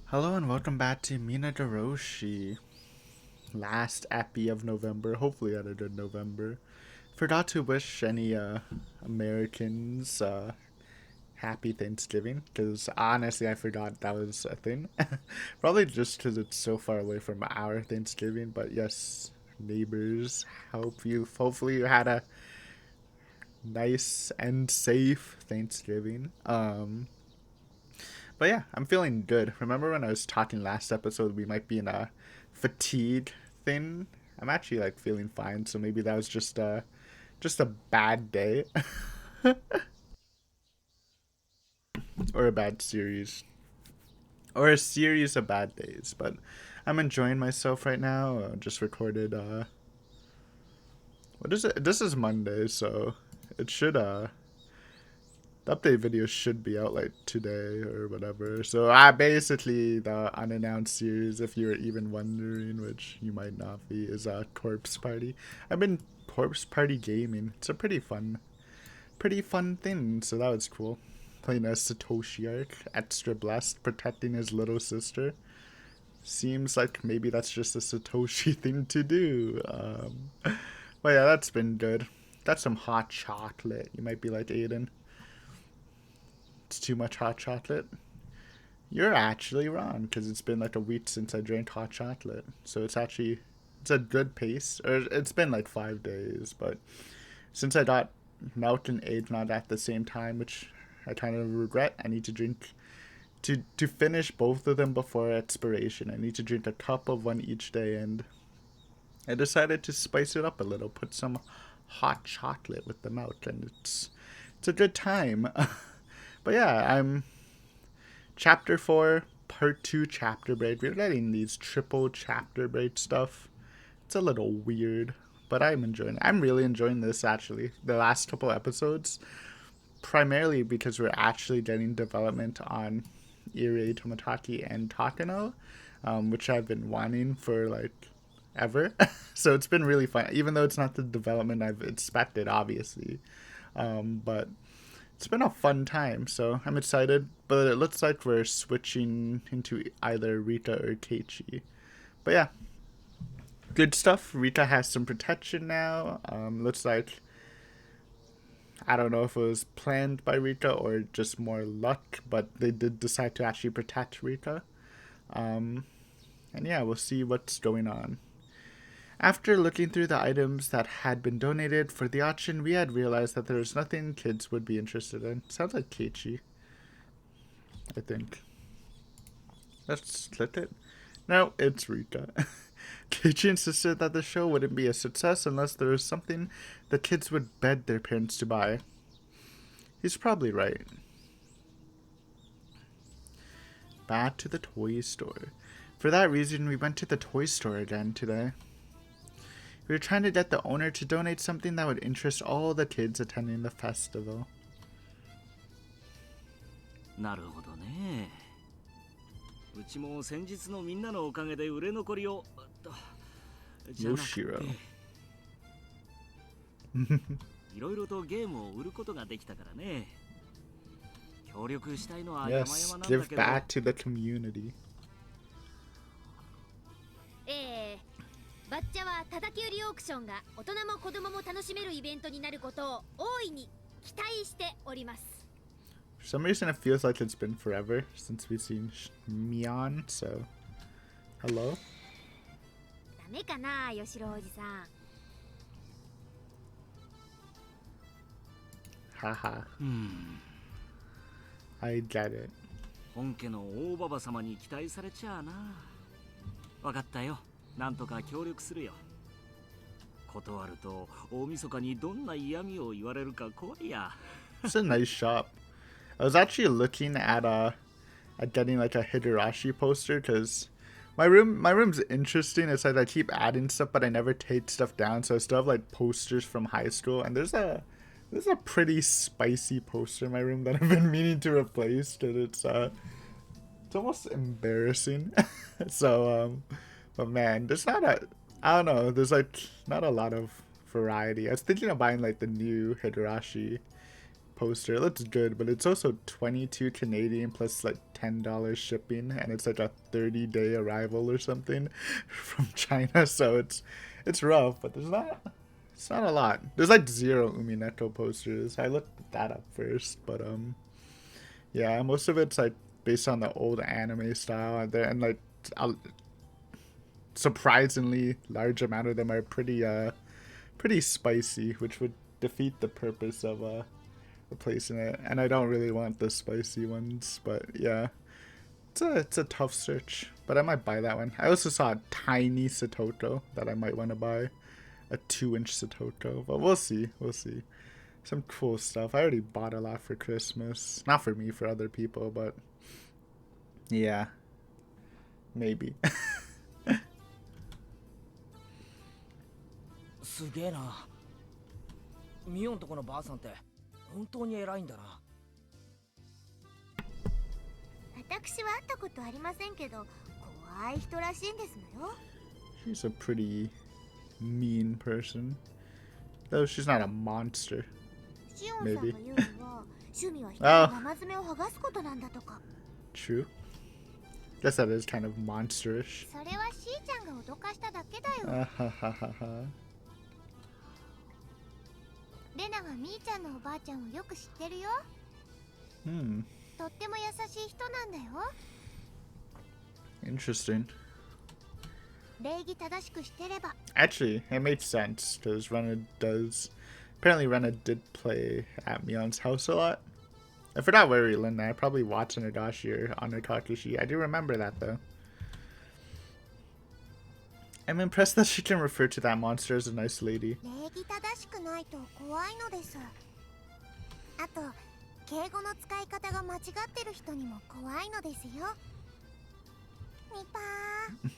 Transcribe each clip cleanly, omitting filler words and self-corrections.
Hello and welcome back to Minagoroshi. Last epi of November. Hopefully I had a good November. Forgot to wish any Americans happy Thanksgiving because honestly I forgot that was a thing. Probably just because it's so far away from our Thanksgiving. But yes, neighbors, hopefully you had a nice and safe Thanksgiving. But yeah, I'm feeling good. Remember when I was talking last episode, we might be in a fatigue thing? I'm actually like feeling fine, so maybe that was just a bad day or a bad series or a series of bad days. But I'm enjoying myself right now. Just recorded what is it? This is Monday, so it should the update video should be out like today or whatever. So I basically the unannounced series, if you're even wondering, which you might not be, is Corpse Party. I've been Corpse Party gaming. It's a pretty fun thing. So that was cool. Playing as Satoshi Arc, extra blessed, protecting his little sister. Seems like maybe that's just a Satoshi thing to do. But yeah, that's been good. Got some hot chocolate. You might be like, Aiden, it's too much hot chocolate. You're actually wrong because it's been like a week since I drank hot chocolate. So it's a good pace. Or it's been like 5 days, but since I got milk and eggnog at the same time, which I kind of regret, I need to drink to finish both of them before expiration. I need to drink a cup of one each day, and I decided to spice it up a little, put some hot chocolate with the milk, and it's a good time. But yeah, I'm Chapter 4, Part 2 chapter break. We're getting these triple chapter break stuff. It's a little weird, but I'm really enjoying this actually. The last couple episodes, primarily because we're actually getting development on Irie, Tomataki, and Takano, which I've been wanting for like ever. So it's been really fun, even though it's not the development I've expected, obviously. But it's been a fun time, so I'm excited. But it looks like we're switching into either Rita or Keiichi. But yeah, good stuff. Rita has some protection now. Looks like I don't know if it was planned by Rita or just more luck, but they did decide to actually protect Rita. Um, and yeah, we'll see what's going on. After looking through the items that had been donated for the auction, we had realized that there was nothing kids would be interested in. Sounds like Keiichi, I think. Let's split it. No, it's Rita. Keiichi insisted that the show wouldn't be a success unless there was something the kids would beg their parents to buy. He's probably right. Back to the toy store. For that reason, we went to the toy store again today. We were trying to get the owner to donate something that would interest all the kids attending the festival. なるほどね。うちも先日のみんなのおかげで売れ残りをじゃなくて Yoshiro. いろいろとゲームを売ることができたからね。協力したいのは山 Yes, 々なんだ give けど。back to the community. バッチャは叩き売りオークションが大人も子供も楽しめるイベントになることを大いに期待しております。For some reason, it feels like it's been forever since we've seen Mion, so hello. ダメかな、吉郎おじさん。Haha. I get it. 本家の大馬場様に期待されちゃあな。わかったよ。なんとか協力するよ。断ると大晦日にどんな嫌味を言われるか怖いや。It's a nice shop. I was actually looking at getting like a Higurashi poster because my room's interesting. It's like I keep adding stuff, but I never take stuff down. So I still have like posters from high school, and there's a pretty spicy poster in my room that I've been meaning to replace, and it's almost embarrassing. So but man, I don't know. There's like not a lot of variety. I was thinking of buying like the new Higurashi poster. It looks good, but it's also 22 Canadian plus like $10 shipping, and it's like a 30-day arrival or something from China. So it's rough, but it's not a lot. There's like 0 Umineko posters. I looked that up first, but yeah, most of it's like based on the old anime style, and like a surprisingly large amount of them are pretty spicy, which would defeat the purpose of replacing it. And I don't really want the spicy ones, but yeah, it's a tough search. But I might buy that one. I also saw a tiny Satoto that I might want to buy, a 2-inch Satoto, but we'll see. Some cool stuff. I already bought a lot for Christmas. Not for me, for other people, but yeah, maybe. すげえな。ミオンとこのばあさんって本当に偉いんだな。私は会ったことありませんけど、怖い人らしいんですのよ。 She's a pretty mean person. Though she's not a monster. シオンさんが言うには、趣味は人あの生爪を剥がすことなんだとか。 True. Guess that is kind of monsterish. それはしーちゃんが脅かしただけだよ。 Ahahaha. レナはみーちゃんのおばあちゃんをよく知ってるよ。 Hmm. とっても優しい人なんだよ。 Interesting. 礼儀正しくしてれば。 Actually, it makes sense because Rena does. Apparently, Rena did play at Mion's house a lot. I forgot where we learned that. I probably watched Higurashi or Honor Kakashi. I do remember that though. I'm impressed that she can refer to that monster as a nice lady. 礼儀正しくないと怖いのです。あと、敬語の使い方が間違ってる人にも怖いのですよ。みぱー。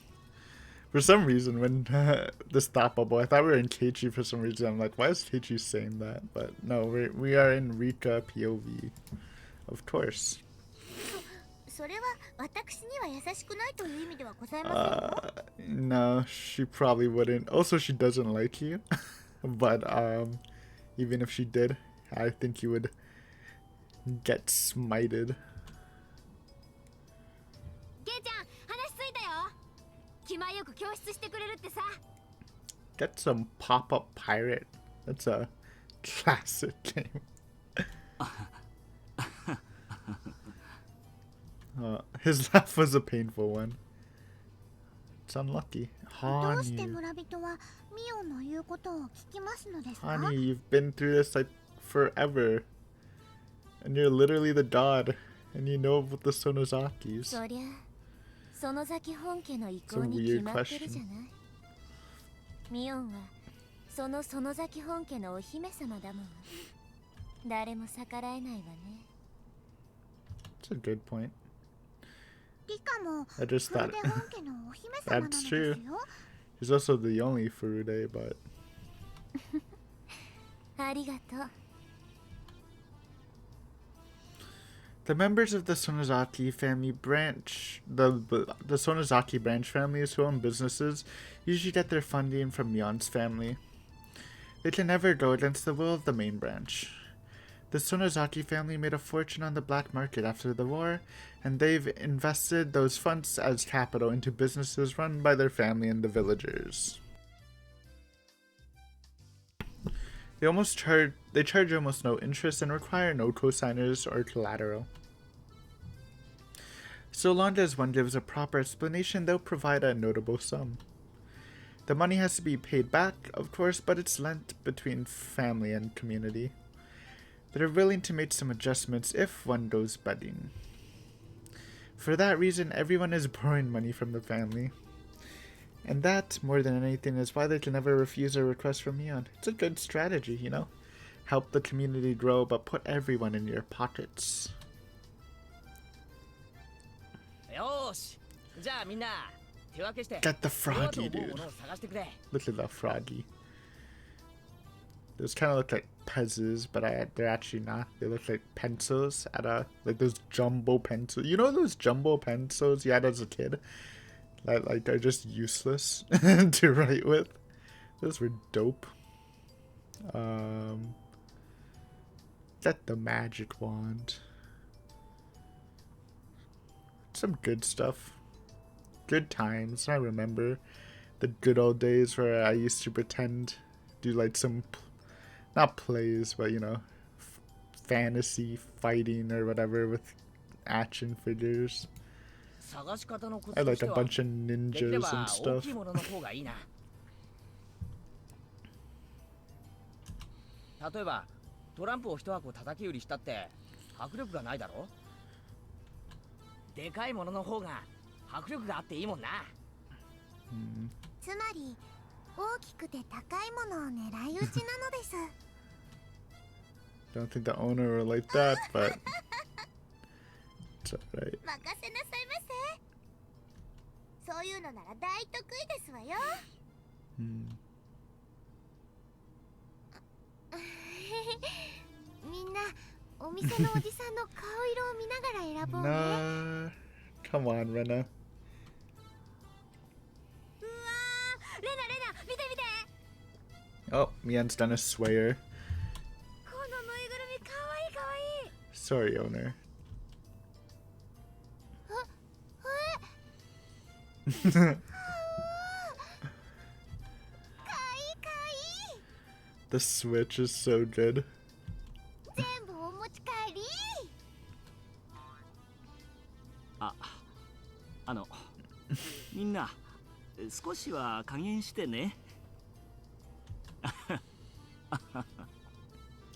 For some reason, when this thought bubble, I thought we were in Keiichi for some reason. I'm like, why is Keiichi saying that? But no, we are in Rika POV. Of course. それは私には優しくないという意味ではございませんよ。 No, she probably wouldn't. Also, she doesn't like you. But even if she did, I think you would get smited. ゲイちゃん、話ついたよ。気前よく教室してくれるってさ。 Get some pop-up pirate. That's a classic game. His laugh was a painful one. It's unlucky. どうして Honey, 村人はミオンの言うことを聞きますのですか？ honey, you've been through this like forever. And you're literally the god. And you know about the Sonozakis. そりゃ、園崎本家の意向に決まってるじゃない。ミオンはその園崎本家のお姫様だもん。誰も逆らえないわね。 That's a good point. リカも I just フル thought デ本家のお姫様なの That's です true. よ。 He's also the only Furude, but ありがとう。 the members of the Sonozaki family branch, the Sonozaki branch families who own businesses, usually get their funding from Mion's family. They can never go against the will of the main branch. The Sonozaki family made a fortune on the black market after the war, and they've invested those funds as capital into businesses run by their family and the villagers. They charge almost no interest and require no cosigners or collateral. So long as one gives a proper explanation, they'll provide a notable sum. The money has to be paid back, of course, but it's lent between family and community. They're willing to make some adjustments if one goes budding. For that reason, everyone is borrowing money from the family. And that, more than anything, is why they can never refuse a request from Mion. It's a good strategy, you know? Help the community grow, but put everyone in your pockets. よーし。じゃあみんな手分けして。 Get the froggy, この後思う dude. ものを探してくれ。 Look at that froggy. Those kind of look like pezzes, but they're actually not. They look like pencils like those jumbo pencils. You know those jumbo pencils you had as a kid? That like are just useless to write with. Those were dope. Get the magic wand. Some good stuff. Good times. I remember the good old days where I used to pretend, do like some, not plays, but you know, fantasy fighting or whatever with action figures. I like a bunch of ninjas and stuff. 例えばトランプを一箱叩き売りしたって迫力がないだろ。でかいものの方が迫力があっていいもんな。つまり大きくて高いものを狙い撃ちなのです。Don't think the owner will like that, but it's alright. 任せなさいませ。そういうのなら大得意ですわよ。みんなお店のおじさんの顔色を見ながら選ぼうね。Nah, come on, Rena. うわー、レナレナ見て見て。 Oh, Mian's done a swayer. このぬいぐるみかわいいかわいい。 Sorry, owner. かわいいかわいい。 The Switch is so good. 全部お持ち帰り。みんな少しは加減してね。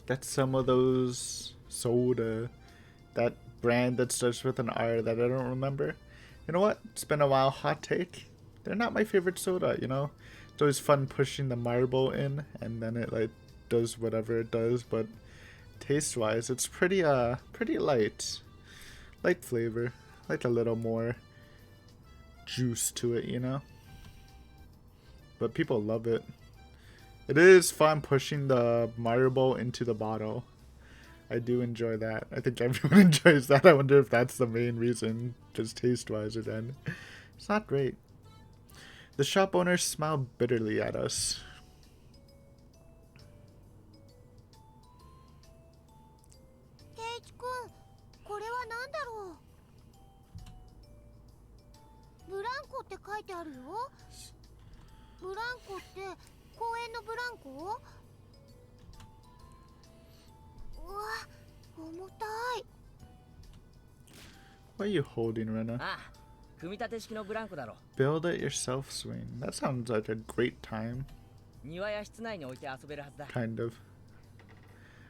Get some of those soda. That brand that starts with an R that I don't remember. You know what? It's been a while. Hot take. They're not my favorite soda, you know? It's always fun pushing the marble in and then it like does whatever it does, but taste wise it's pretty light. Light flavor. Like a little more juice to it, you know? But people love it. It is fun pushing the marble into the bottle. I do enjoy that. I think everyone enjoys that. I wonder if that's the main reason, just taste-wise again. It's not great. The shop owners smile bitterly at us. Gaeshi-kun, これは何だろう。ブランコって書いてあるよ。ブランコって公園のブランコ？うわ、重たい。 What are you holding, Rena? ああ、組み立て式のブランコだろ。 Build it yourself swing. That sounds like a great time. 庭や室内に置いて遊べるはずだ。 Kind of.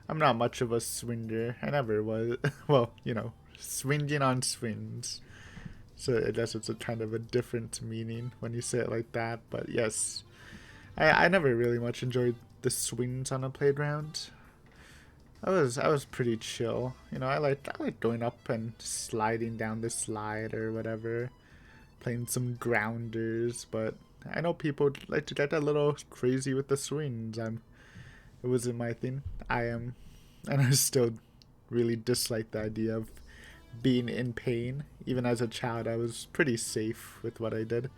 I'm not much of a swinger. I never was. Well, you know, swinging on swings. So I guess it's a kind of a different meaning when you say it like that. But yes, I never really much enjoyed the swings on a playground. I was pretty chill. You know, I like going up and sliding down the slide or whatever, playing some grounders. But I know people like to get a little crazy with the swings. It wasn't my thing. And I still really dislike the idea of being in pain. Even as a child, I was pretty safe with what I did.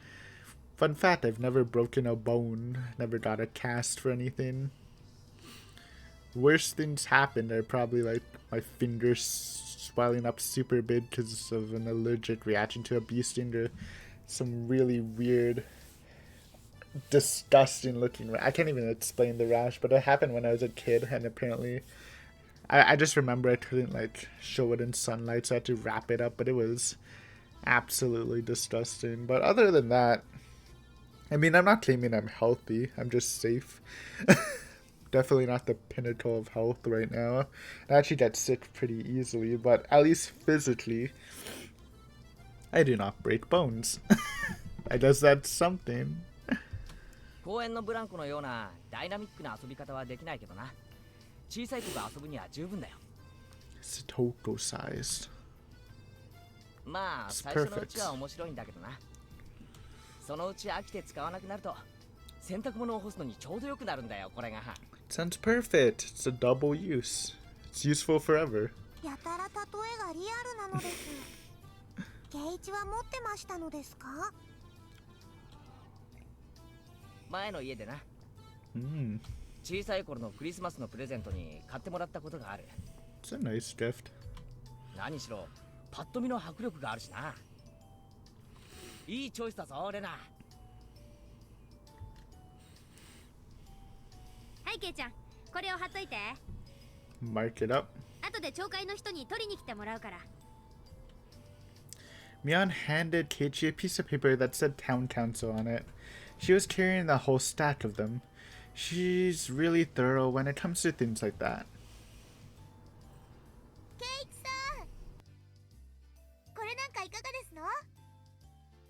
Fun fact, I've never broken a bone, never got a cast for anything. Worst things happened are probably like my fingers swelling up super big because of an allergic reaction to a bee sting or some really weird, disgusting looking. I can't even explain the rash, but it happened when I was a kid, and apparently I just remember I couldn't like show it in sunlight, so I had to wrap it up, but it was absolutely disgusting. But other than that, I mean, I'm not claiming I'm healthy, I'm just safe. Definitely not the pinnacle of health right now. I actually get sick pretty easily, but at least physically, I do not break bones. I guess that's something. 公園のブランコのようなダイナミックな遊び方はできないけどな。小さい子が遊ぶには十分だよ。Sotoko sized. まあ、 It's 最初のう perfect. ちは面白いんだけどな。そのうち飽きて使わなくなると、洗濯物を干すのにちょうどよくなるんだよ、これが。 Sounds perfect. It's a double use. It's useful forever. やたら例えがリアルなのです。ゲイチは持ってましたのですか？前の家でな。 Mm. 小さい頃のクリスマスのプレゼントに買ってもらったことがある。It's a nice gift. 何しろパッと見の迫力があるしな。いいチョイスだぞレナ。はいケイちゃん、これを貼っといて。 Mark it up. 後で町会の人に取りに来てもらうから。 Mion handed Keiichi a piece of paper that said Town Council on it. She was carrying the whole stack of them. She's really thorough when it comes to things like that. ケイチさん、これなんかいかがですの？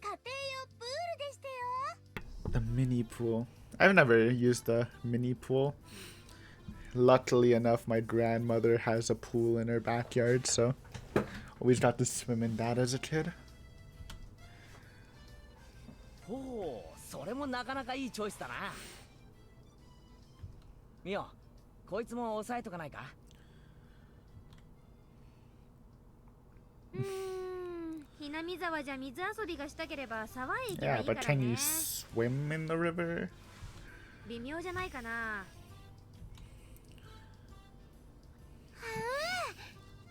家庭用プールでしたよ。 The mini pool. I've never used the mini pool. Luckily enough, my grandmother has a pool in her backyard, so always got to swim in that as a kid. ほう、それもなかなかいいチョイスだな。ミオ、こいつも押さえとかないか？ひなみ沢じゃ水遊びがしたければ沢へ行けば Yeah, いいか but ら can ね。 you swim in the river? 微妙じゃないかな。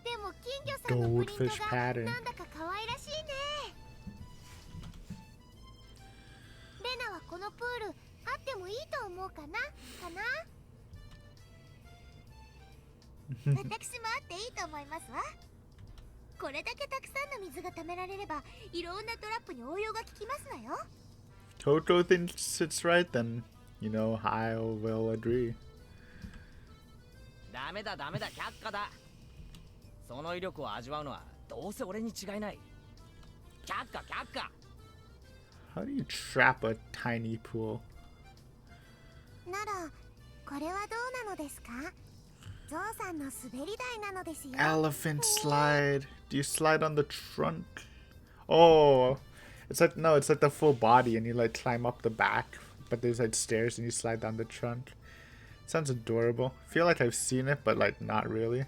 でも金魚さんのプリント Goldfish が pattern. なんだか可愛らしいね。レナはこのプールあってもいいと思うかな私もあっていいと思いますわ。これだけたくさんの水が貯められればいろんなトラップに応用が効きますのよ。 Toto thinks it's right, then, you know, I will agree. ダメだダメだ、却下だ。その威力を味わうのはどうせ俺に違いない。却下却下。 How do you trap a tiny pool? ならこれはどうなのですか？ゾウさんの滑り台なのですよ。 Elephant slide. Do you slide on the trunk? Oh, it's like, no, it's like the full body and you like climb up the back, but there's like stairs and you slide down the trunk. Sounds adorable. Feel like I've seen it, but like not really.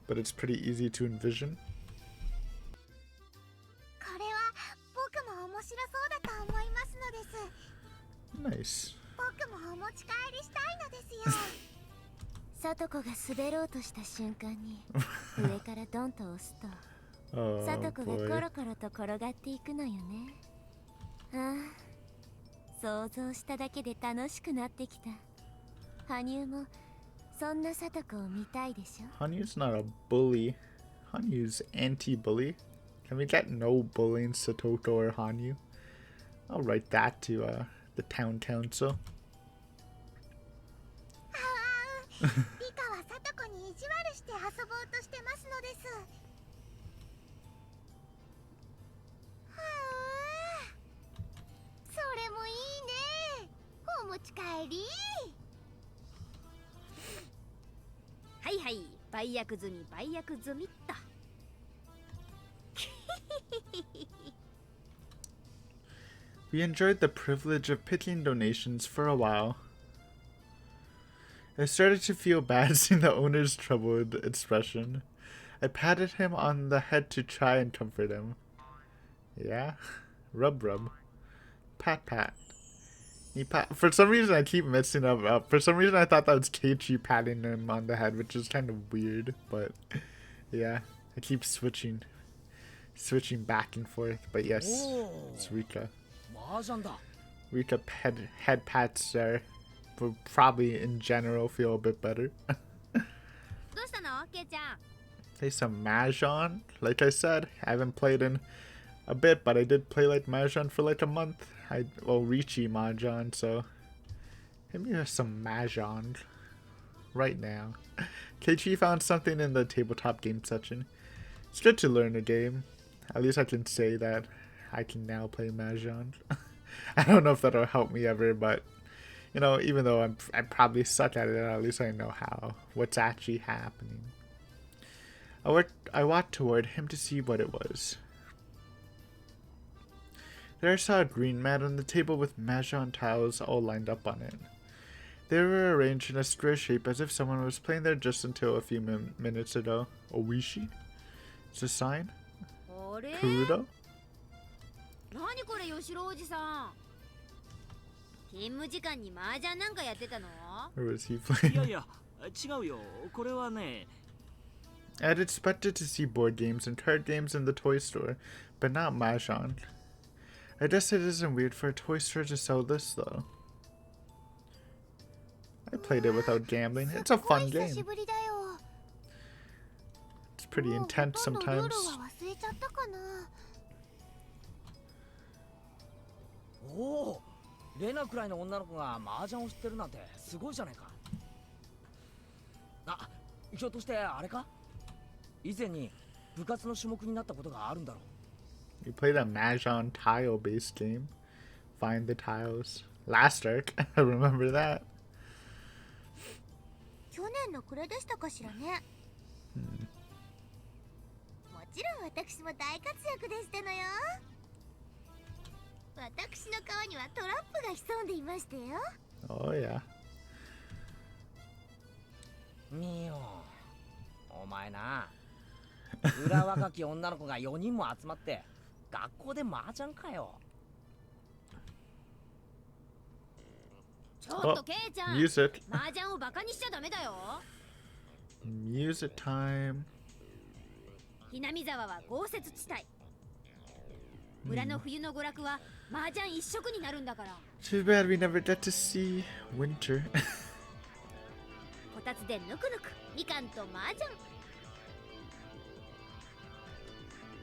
But it's pretty easy to envision. これは僕も面白そうだと思いますのです。 Nice. 僕もお持ち帰りしたいのですよ。さとこが滑ろうとした瞬間に上からドンと押すと Oh さとこがコ boy. ロコロと転がっていくのよね。ああ、想像しただけで楽しくなってきた。羽生もそんなさとこを見たいでしょ。 Hanyu's not a bully. Hanyu's anti-bully. Can we get no bullying Satoto or Hanyu? I'll write that to the town council. リカはさとこに意地悪して遊ぼうとしてますのです。はあ、それもいいね。お持ち帰り。はいはい、売約済み売約済みっと。We enjoyed the privilege of picking donations for a while. I started to feel bad seeing the owner's troubled expression. I patted him on the head to try and comfort him. Yeah? Rub rub. Pat pat. He pat. For some reason I keep messing up. For some reason I thought that was Keiichi patting him on the head, which is kind of weird, but yeah. I keep switching back and forth. But yes, it's Rika. 麻雀だ。 Rika head pats will probably in general feel a bit better. どうしたの、ケイちゃん。 Play some Mahjong. Like I said, I haven't played in a bit, but I did play like Mahjong for like a month. Riichi Mahjong, so give me some Mahjong right now. Keiichi found something in the tabletop game section. It's good to learn a game. At least I can say that I can now play Mahjong. I don't know if that'll help me ever, but you know, even though I probably suck at it, at least I know what's actually happening. I walked toward him to see what it was. There I saw a green mat on the table with Mahjong tiles all lined up on it. They were arranged in a square shape as if someone was playing there just until a few minutes ago. Oishi? It's a sign? あれ？ Kurudo? 何これ、吉郎おじさん。勤務時間に麻雀なんかやってたの？ Or was he い playing? やいや違うよ。これはね、I'd expected to see board games and card games in the toy store, but not Mahjong. I guess it isn't weird for a toy store to sell this, though. I played it without gambling. It's a fun game. It's pretty intense sometimes. おお、レナくらいの女の子が麻雀を知ってるなんてすごいじゃないか。あ、ひょっとしてあれか？以前に部活の種目になったことがあるんだろう。 We played a Mahjong tile-based game. Find the tiles. Last arc, I remember that. 去年の暮れでしたかしらね。もちろん私も大活躍でしたのよ。私の顔にはトラップが潜んでいましたよ。Oh yeah. ミオ、お前な、裏若き女の子が4人も集まって学校で麻雀かよ。ちょっとケイちゃん、music. 麻雀をバカにしちゃダメだよ。Music time. ひなみ沢は豪雪地帯。村の冬の娯楽は麻雀一色になるんだから。Too bad we never get to see winter. こたつでぬくぬくみかんと麻雀。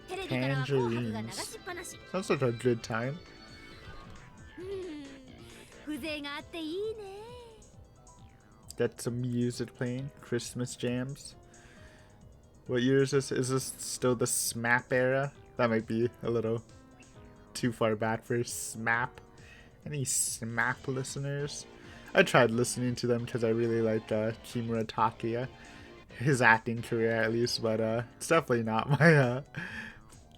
テレビからは紅白が流しっぱなし。Sounds like a good time. 風情があっていいね。Get some music playing. Christmas jams. What year is this? Is this still the SMAP era? That might be a little too far back for SMAP. Any SMAP listeners? I tried listening to them because I really like Kimura Takuya, his acting career at least, but it's definitely not my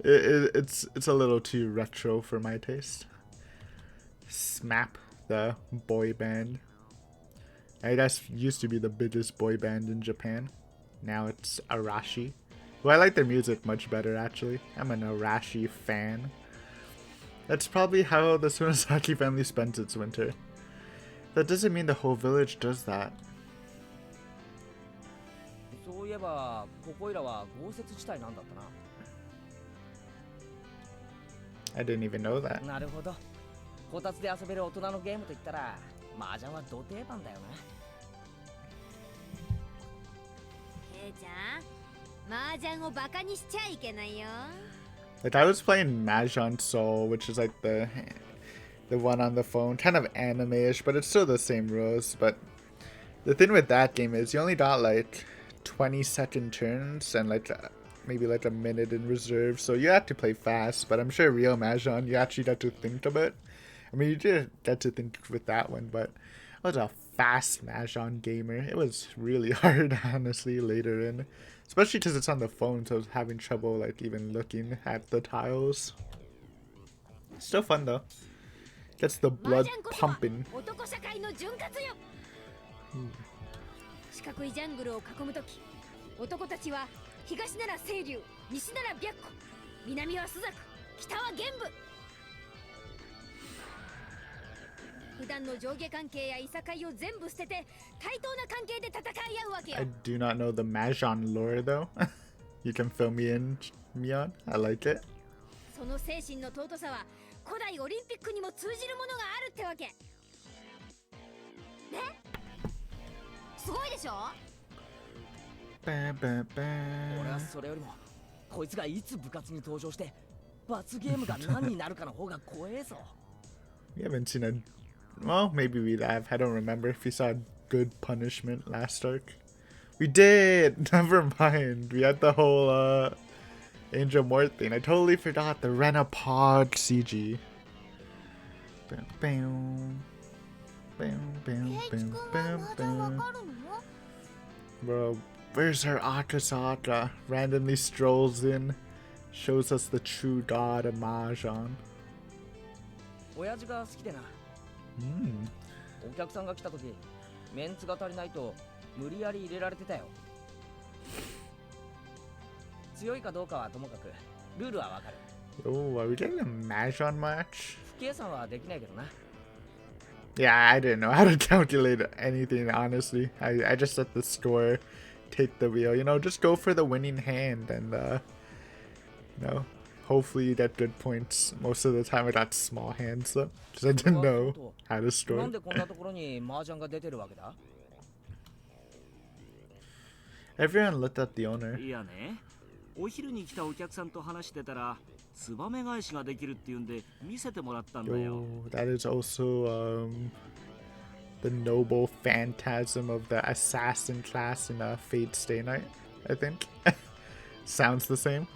it's a little too retro for my taste. SMAP, the boy band, I guess used to be the biggest boy band in Japan. Now it's Arashi. Well, I like their music much better actually. I'm an Arashi fan. That's probably how the Tsunosaki family spends its winter. That doesn't mean the whole village does that. そういえばここいらは豪雪地帯なんだったな。 I didn't even know that. なるほど。こたつで遊べる大人のゲームといったら麻雀はど定番だよな。ケイちゃん、麻雀をバカにしちゃいけないよ。Like I was playing Mahjong Soul, which is like the one on the phone, kind of anime-ish, but it's still the same rules. But the thing with that game is you only got like 20-second turns and like maybe like a minute in reserve, so you have to play fast. But I'm sure real Mahjong, you actually got to think a bit. I mean, you did get to think with that one, but I was a fast Mahjong gamer. It was really hard, honestly, later in. Especially because it's on the phone, so I was having trouble like even looking at the tiles. Still fun though. Gets the blood pumping. 四角いジャングルを囲むとき、男たちは東なら清流、西なら白虎、南は朱雀、北は玄武。普段の上下関係やいさかいを全部捨てて対等な関係で戦い合うわけよ。 I do not know the Mahjong lore though. You can fill me in, Mion. I like it. その精神の尊さは古代オリンピックにも通じるものがあるってわけ。ね？すごいでしょ？俺はそれよりもこいつがいつ部活に登場して罰ゲームが何になるかの方が怖えぞ。 We haven't seen a... Well, maybe we'd have. I don't remember if we saw good punishment last arc. We did! Never mind. We had the whole Angel Mort thing. I totally forgot the Renapod CG. Bam, bam. Bam, bam, bam, bam, bam. Bro, where's our Akasaka? Randomly strolls in. Shows us the true god of Mahjong. 親父が好きでな。お客さんが来た時、メンツが足りないと無理やり入れられてたよ。強いかどうかはともかく、ルールはわかる。Oh, are we getting a Mahjong match? 不計算はできないけどな。 Yeah, I didn't know how to calculate anything, honestly. I just set the score take the wheel. You know, just go for the winning hand and, you know, hopefully you get good points. Most of the time I got small hands though, because I didn't know how to な store. んでこんなところに麻雀が出てるわけだ？ Everyone looked at the owner. いやね、お昼に来たお客さんと話してたらツバメ返しができるっていうんで見せてもらったんだよ。 Yo, that is also the noble phantasm of the assassin class in Fate Stay Night, I think. Sounds the same.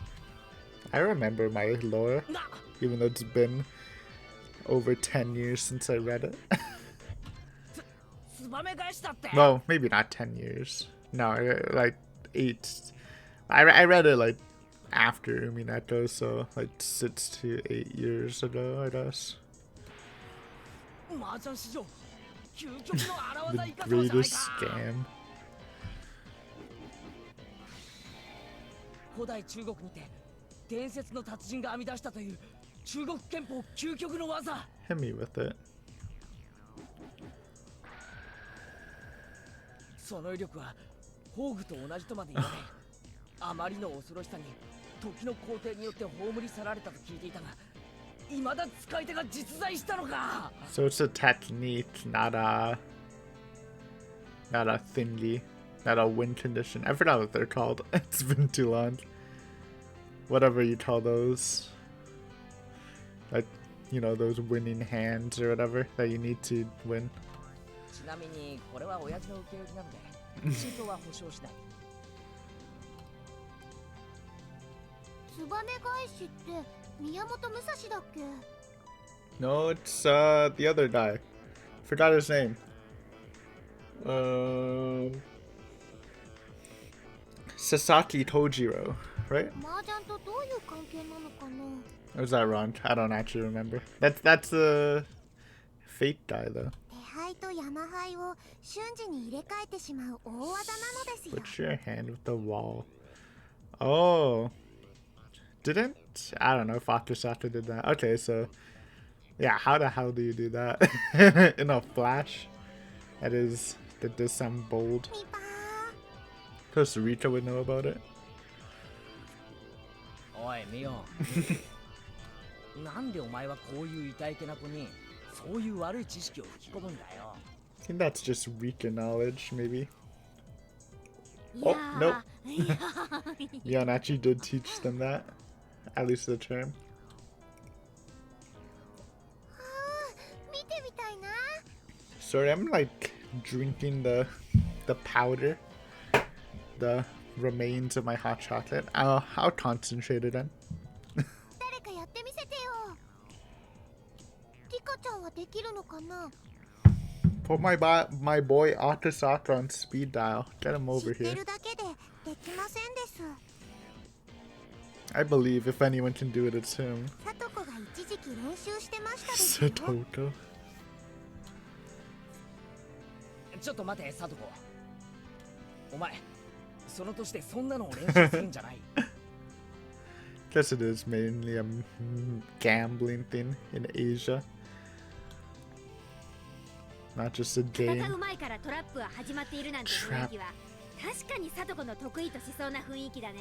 I remember my lore, even though it's been over 10 years since I read it. ツバメ返しだって。 Well, maybe not 10 years. No, like 8. I read it like after Umineko, so like 6 to 8 years ago, I guess. 麻雀史上究極の荒技 The いかそうじゃない greatest か。 scam. 古代中国にて伝説の達人が編み出したという中国拳法究極の技。 Hit me with it. その威力は宝具と同じとまで言われ、あまりの恐ろしさに時の皇帝によって葬り去られたと聞いていたが、未だ使い手が実在したのか。 So it's a technique, not a thingy, not a win condition. I forgot what they're called. It's been too long. Whatever you call those, like, you know, those winning hands or whatever that you need to win. ちなみにこれは親父の受け売りなので、真相は保証しない。ツバメ返しって宮本武蔵だっけ？ No, it's the other guy. Forgot his name. Sasaki Tojiro, right? 麻雀とどういう関係なのかな？ Or was that wrong? I don't actually remember. That's the fake guy though. 手牌と山牌を瞬時に入れ替えてしまう大技なのですよ。 Put your hand with the wall. Oh. Didn't? I don't know if Akasaka did that. Okay, so yeah, how the hell do you do that? In a flash? That does sound bold. ミパー。 Costa Rica would know about it. おいミオン。なんでお前はこういう痛いけな子にそういう悪い知識を吹き込むんだよ。 I think that's just Rika knowledge, maybe. い Oh, や nope. ーいやー Yon actually did teach them that. At least the term. 見てみたいな。 Sorry, I'm like drinking the powder. The remains of my hot chocolate. I'll concentrate it in. 誰かやってみせてよ。リカちゃんはできるのかな？ Put my boy Akasaka on speed dial. Get him 知 over って here. るだけでできませんです。 I believe if anyone can do it, it's him. さとこが一時期練習してましたですよ。 Satoko. ちょっと待て、サトコ。お前、その年でそんなのを練習するんじゃない。 Guess it is mainly a gambling thing in Asia. Not just a 戦 game. う前からトラップは始まっているなんて雰囲気は確かにサトコの得意としそうな雰囲気だね。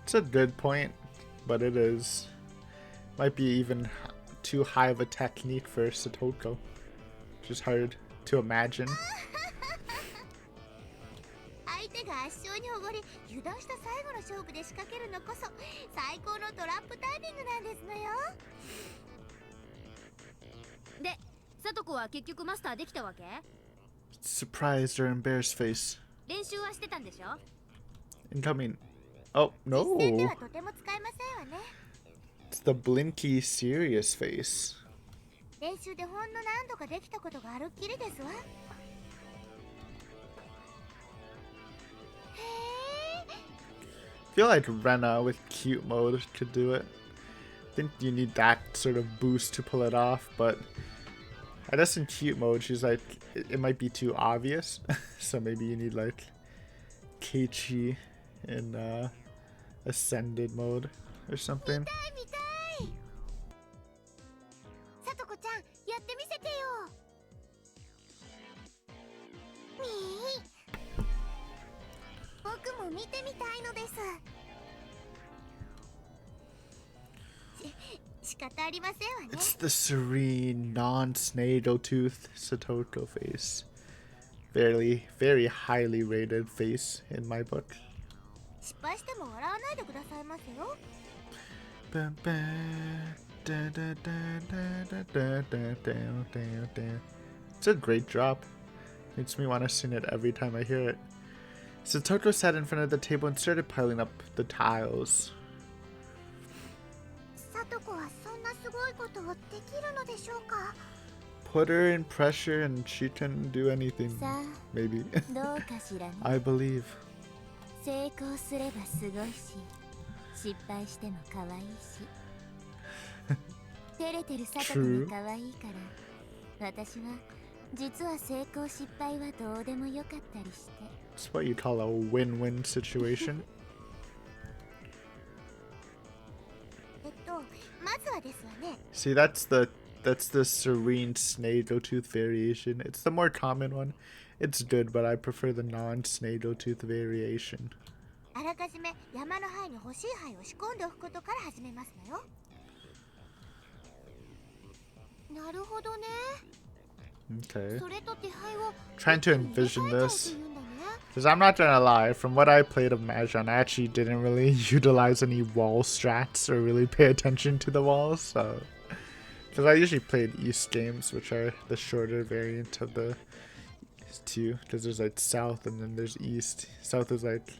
It's a good point, but it is. Might be even too high of a technique for Satoko. Just hard to imagine. 相手が圧勝におごり油断した最後の勝負で仕掛けるのこそ最高のトラップタイミングなんですのよ。で、サトコは結局マスターできたわけ？ Surprised or embarrassed face. 練習はしてたんでしょ？ Incoming. Oh, 実戦で no. はとても使えませんわね。 It's the blinky serious face. 練習でほんの何度かできたことがあるっきりですわ。へえ。 I feel like Rena with cute mode could do it. I think you need that sort of boost to pull it off, but I guess in cute mode she's like it might be too obvious. So maybe you need like Keiichi in ascended mode or something. 見たい。さとこちゃんやってみせてよ。みー。僕見てみたいのです。仕方ありませんわね。It's the serene, non-snaggletooth Satoko face. Very, very highly rated face in my book. 失敗しても笑わないでくださいませよ。It's a great drop. Makes me want to sing it every time I hear it. Satoko sat in front of the table and started piling up the tiles. さとこはそんなすごいことをできるのでしょうか。 Put her in pressure and she can do anything. さあ、 Maybe. どうかしらね。I believe. 成功すればすごいし、失敗しても可愛いし。照れてるさとこが可愛いから、私は実は成功失敗はどうでもよかったりして。It's what you call a win-win situation. まずはですわね。 See, that's the serene snaggletooth variation. It's the more common one. It's good, but I prefer the non-snaggletooth variation. あらかじめ山の灰に欲しい灰を仕込んでおくことから始めますのよ。なるほどね。 Okay. それと手配を Trying to envision this. Because I'm not gonna lie, from what I played of Mahjong, I actually didn't really utilize any wall strats or really pay attention to the walls, so... Because I usually played East games, which are the shorter variant of the two. Because there's like South and then there's East. South is like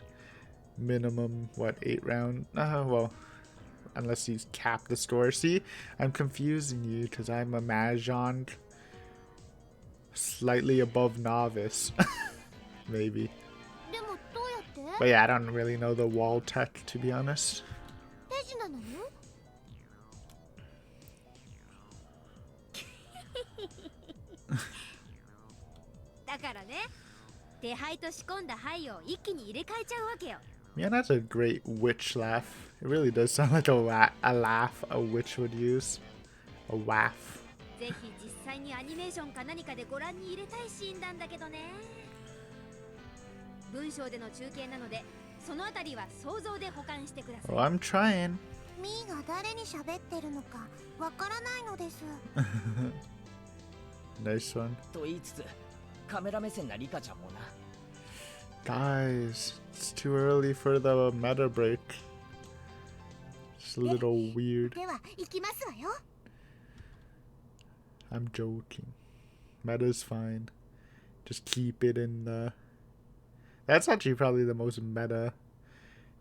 minimum, what, 8 round? Well, unless you cap the score. See, I'm confusing you because I'm a Mahjong slightly above novice. Maybe. でもどうやって？ But yeah, I don't really know the wall tech, to be honest. 手品なの？だからね、手配と仕込んだ灰を一気に入れ替えちゃうわけよ。 Man, that's a great witch laugh. It really does sound like a laugh a witch would use. A waff. ぜひ実際にアニメーションか何かでご覧に入れたいシーンなんだけどね。文章での中継なので、そのあたりは想像で保管してください。 Oh, I'm trying. ミーが誰に喋ってるのかわからないのです。Nice one. と言いつつ、カメラ目線なリカちゃんもな。Guys, it's too early for the meta break. It's a little weird. では行きますわよ。 I'm joking. Meta's fine. Just keep it in the... That's actually probably the most meta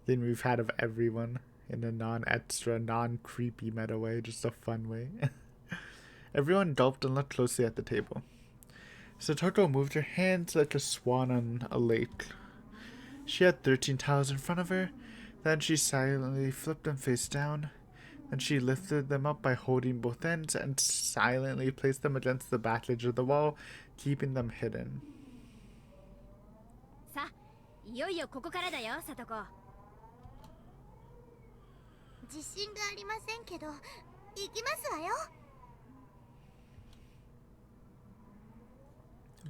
thing we've had of everyone. In a non-extra, non-creepy meta way. Just a fun way. Everyone gulped and looked closely at the table. Satoko moved her hands like a swan on a lake. She had 13 tiles in front of her. Then she silently flipped them face down. Then she lifted them up by holding both ends and silently placed them against the back edge of the wall, keeping them hidden. さあ、いよいよここからだよ、さとこ。自信がありませんけど、行きますわよ。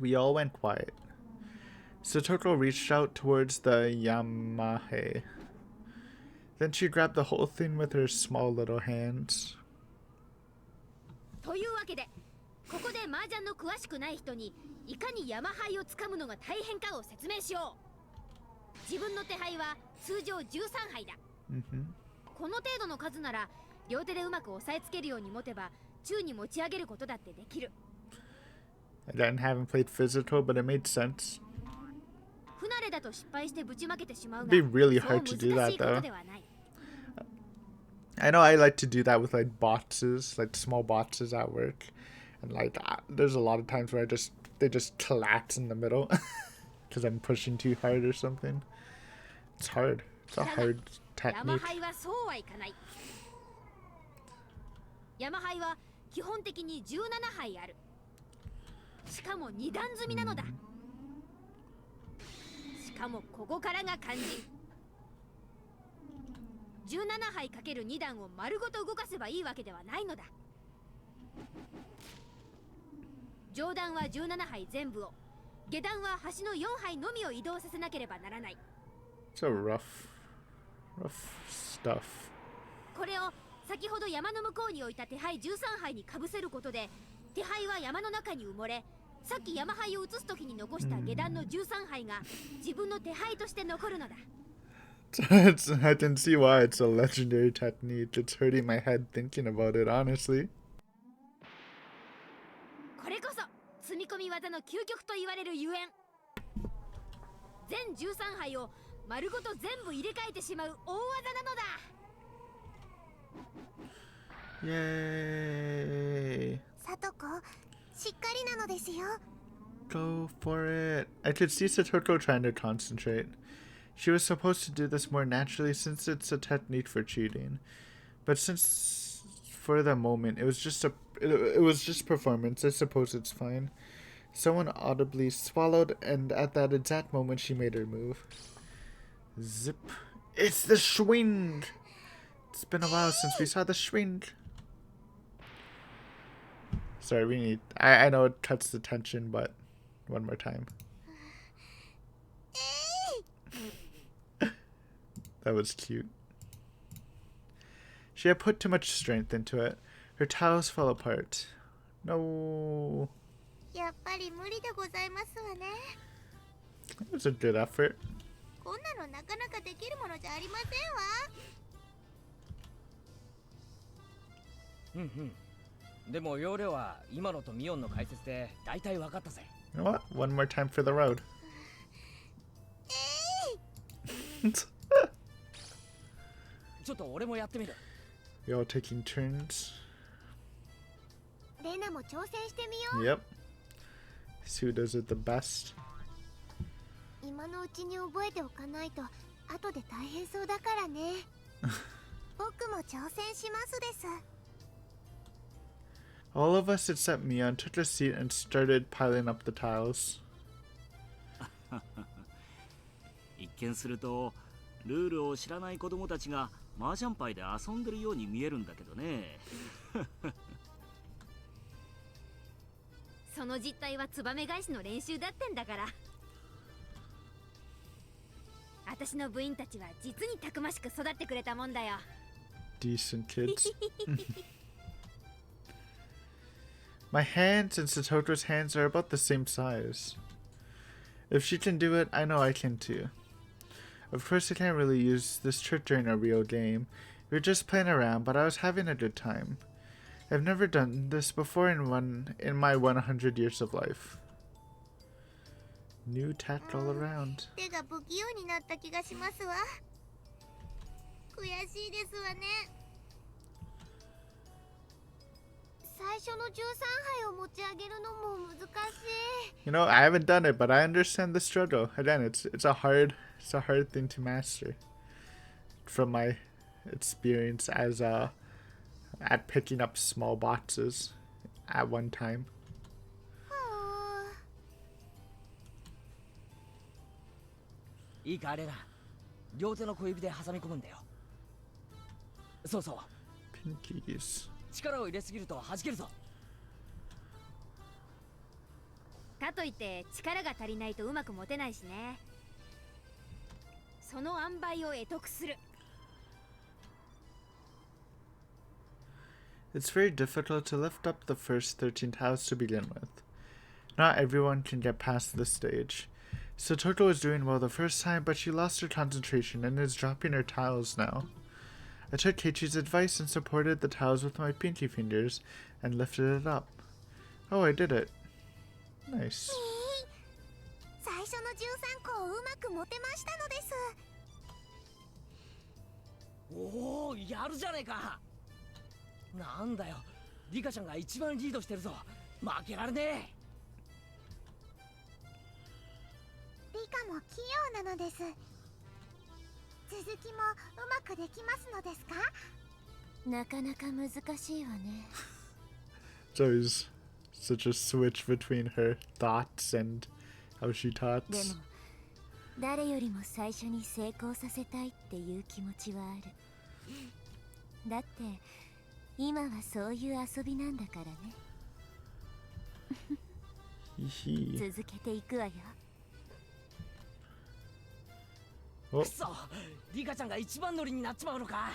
We all went quiet. Satoko reached out towards the Yamahe. Then she grabbed the whole thing with her small little hands. というわけで、ここで麻雀の詳しくない人にいかに山牌をつかむのが大変かを説明しよう。自分の手牌は通常13牌だ。この程度の数なら両手でうまく押さえつけるように持てば宙に持ち上げることだってできる。 I haven't played physical, but it made sense. 不慣れだと失敗してぶちまけてしまうが、 It'd be really そう hard to do 難し that いこと though. ではない。 I know I like to do that with like boxes, like small boxes at work, and like there's a lot of times where they just collapse in the middle because I'm pushing too hard or something. It's hard. It's a hard 山 technique. 牌はそうはいかない。山牌は基本的に17牌ある。しかも2段積みなのだ。しかもここからが肝心。17牌かける2段を丸ごと動かせばいいわけではないのだ。上段は17牌全部を、下段は端の4牌のみを移動させなければならない。It's a rough stuff. これを先ほど山の向こうに置いた手牌13杯にかぶせることで、手牌は山の中に埋もれ、さっき山牌を移す時に残した下段の13杯が自分の手牌として残るのだ。I can see why it's a legendary technique. It's hurting my head thinking about it, honestly. これこそ積み込み技の究極と言われるゆえん。全13杯を丸ごと全部入れ替えてしまう大技なのだ。Yay! さとこ、しっかりなのですよ。 Go for it. I could see Satoko trying to concentrate. She was supposed to do this more naturally since it's a technique for cheating. But since for the moment it was just performance, I suppose it's fine. Someone audibly swallowed, and at that exact moment she made her move. Zip. It's the Schwing! It's been a while since we saw the Schwing. Sorry, I know it cuts the tension, but one more time. That was cute. She had put too much strength into it. Her tiles fell apart. No. やっぱり無理でございますわね。 It was a good effort. こんなのなかなかできるものじゃありませんわ。でも要領は今のとミオンの解説で大体分かったぜ。 You know what? One more time for the road. ちょっと俺もやってみる。 We all taking turns. レナも挑戦してみよう。 Yep. See who does it the best. 今のうちに覚えておかないと後で大変そうだからね。僕も挑戦しますです。 All of us except Mion took a seat and started piling up the tiles. 一見するとルールを知らない子供たちが麻雀牌で遊んでるように見えるんだけどね。その実態はツバメ返しの練習だってんだから。私の部員たちは実にたくましく育ってくれたもんだよ。 Decent kids. My hands and Satoto's hands are about the same size. If she can do it, I know I can too. Of course, I can't really use this trick during a real game. We were just playing around, but I was having a good time. I've never done this before in my 100 years of life. New tact all around. 手が不器用になった気がしますわ。悔しいですわね。最初の13杯を持ち上げるのも難しい。 You know, I haven't done it, but I understand the struggle. Again, it's a hard thing to master. From my experience as at picking up small boxes at one time. いいかあれな。両手の小指で挟み込むんだよ。そうそう。 Pinkies. 力を入れすぎると弾けるぞ。かといって力が足りないとうまく持てないしね。その塩梅を得得する。 It's very difficult to lift up the first 13 tiles to begin with. Not everyone can get past this stage. Satoko was doing well the first time, but she lost her concentration and is dropping her tiles now. I took Keiichi's advice and supported the tiles with my pinky fingers and lifted it up. Oh, I did it. Nice. 最初の13個をうまく持てましたのです。おお、やるじゃねえか。なんだよ、リカちゃんが一番リードしてるぞ。負けられねえ。リカも器用なのです。続きもうまくできますのですか？なかなか難しいわね。It's always such a switch between her thoughts and how she で talks. も誰よりも最初に成功させたいっていう気持ちはある。だって今はそういう遊びなんだからね。Hee hee. 続けていくわよ。Oh, くそ、リカちゃんが一番乗りになっちまうのか。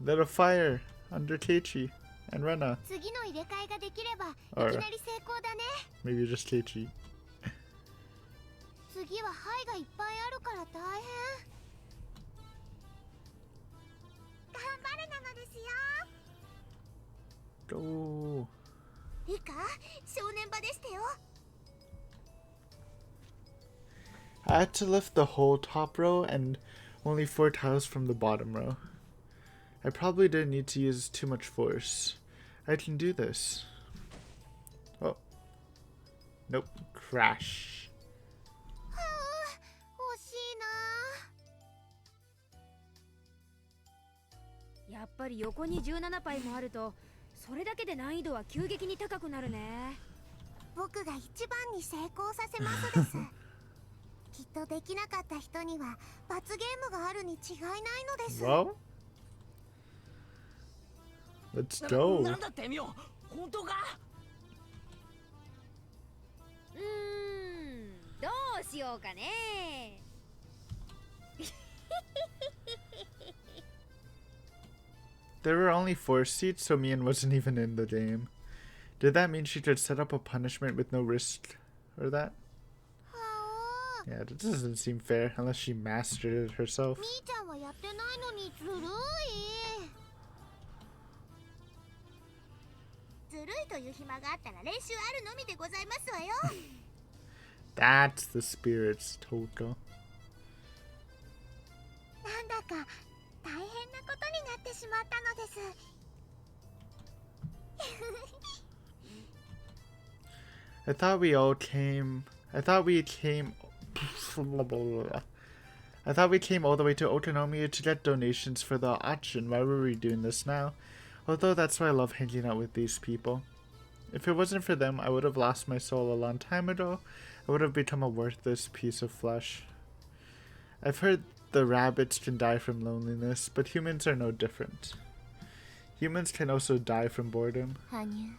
lit a fire under Keiichi and Rena. 次の入れ替えができればい Or きなり成功だね。 maybe just Keiichi. 次は牌がいっぱいあるから大変。頑張れなのですよ。 Go. リカ、正念場でしたよ。 I had to lift the whole top row and only 4 tiles from the bottom row. I probably didn't need to use too much force. I can do this. Oh. Nope. Crash. はあ、惜しいな。やっぱり横に17パイもあるとそれだけで難易度は急激に高くなるね。僕が一番に成功させますです。きっとできなかった人には罰ゲームがあるに違いないのです。 Well, let's go. なんだってみよ、本当か。どうしようかね。There were only 4 seats, so Mian wasn't even in the game. Did that mean she could set up a punishment with no risk or that? はあ、 Yeah, that doesn't seem fair unless she mastered it herself. みーちゃんはやってないのにずるい。ずるいという暇があったら練習あるのみでございますわよ。 That's the spirits, Toko. なんだか大変なことになってしまったのです。I thought we came all the way to Otonomiya to get donations for the auction. Why were we doing this now? Although that's why I love hanging out with these people. If it wasn't for them, I would have lost my soul a long time ago. I would have become a worthless piece of flesh. I've heard the rabbits can die from loneliness, but humans are no different. Humans can also die from boredom. 羽生、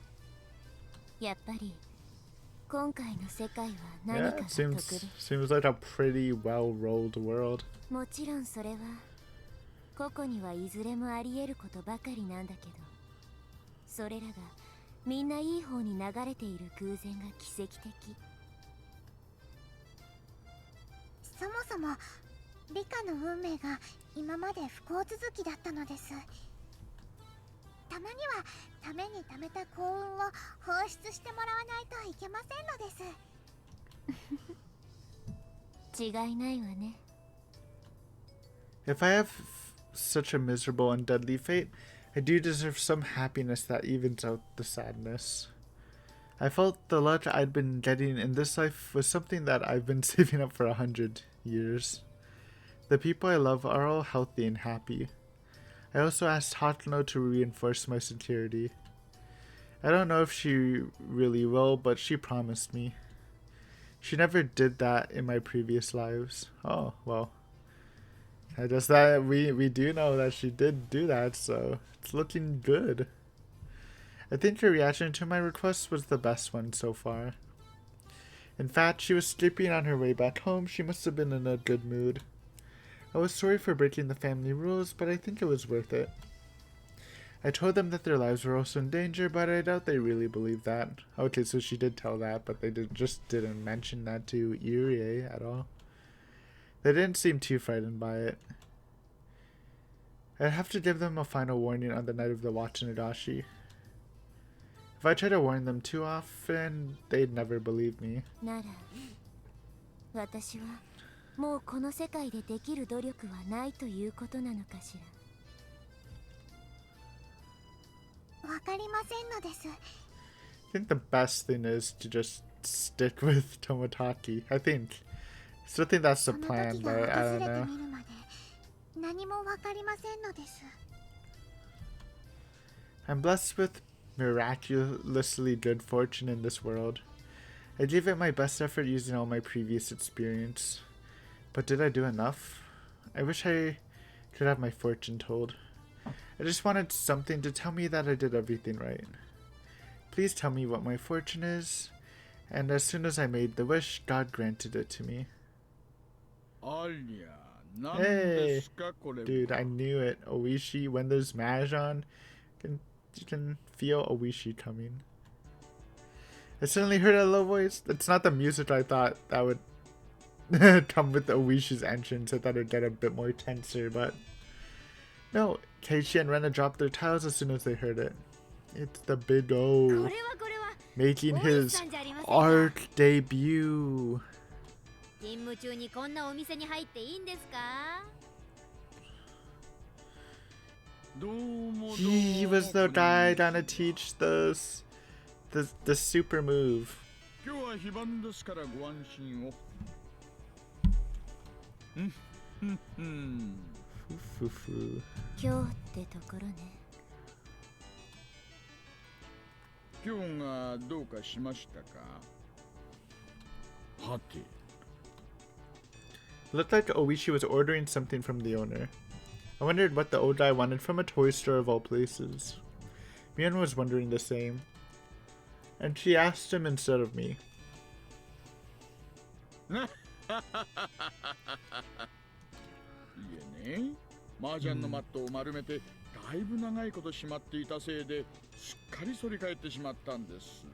やっぱり今回の世界は何 Yeah, かが it 特 seems 別。 seems like a pretty well-rolled world. もちろんそれは個々にはいずれもあり得ることばかりなんだけど、それらがみんないい方に流れている偶然が奇跡的。そもそもリカの運命が今まで不幸続きだったのです。たまにはために貯めた幸運を放出してもらわないといけませんのです。違いないわね。 If I have such a miserable and deadly fate, I do deserve some happiness that evens out the sadness. I felt the luck I'd been getting in this life was something that I've been saving up for 100 years. The people I love are all healthy and happy. I also asked Hatano to reinforce my security. I don't know if she really will, but she promised me. She never did that in my previous lives. Oh, well. I guess that we do know that she did do that, so it's looking good. I think her reaction to my request was the best one so far. In fact, she was sleeping on her way back home. She must have been in a good mood. I was sorry for breaking the family rules, but I think it was worth it. I told them that their lives were also in danger, but I doubt they really believed that. Okay, so she did tell that, but they just didn't mention that to Irie at all. They didn't seem too frightened by it. I'd have to give them a final warning on the night of the Higurashi. If I try to warn them too often, they'd never believe me. なら、私はもうこの世界でできる努力はないということなのかしら。わかりませんのです。 I think the best thing is to just stick with Tomotaki. I still think that's the その plan, 時が but I 訪 don't れて know. みるまで何もわかりませんのです。 I'm blessed with miraculously good fortune in this world. I gave it my best effort using all my previous experience. But did I do enough? I wish I could have my fortune told. I just wanted something to tell me that I did everything right. Please tell me what my fortune is. And as soon as I made the wish, God granted it to me. ありゃ、Hey, dude, I knew it. Oishi, when there's Mahjong, you can feel Oishi coming. I suddenly heard a low voice. It's not the music I thought that would come with Oishi's entrance. I thought it'd get a bit more tenser, but no. Gaeshi and Rena dropped their towels as soon as they heard it. It's the Big O making his art debut. He was the guy trying to teach the super move. Looked like Oishi was ordering something from the owner. I wondered what the old guy wanted from a toy store of all places. Mion was wondering the same, and she asked him instead of me. いえね、麻雀のマットを丸めてだいぶ長いことしまっていたせいですっかり反り返ってしまったんです。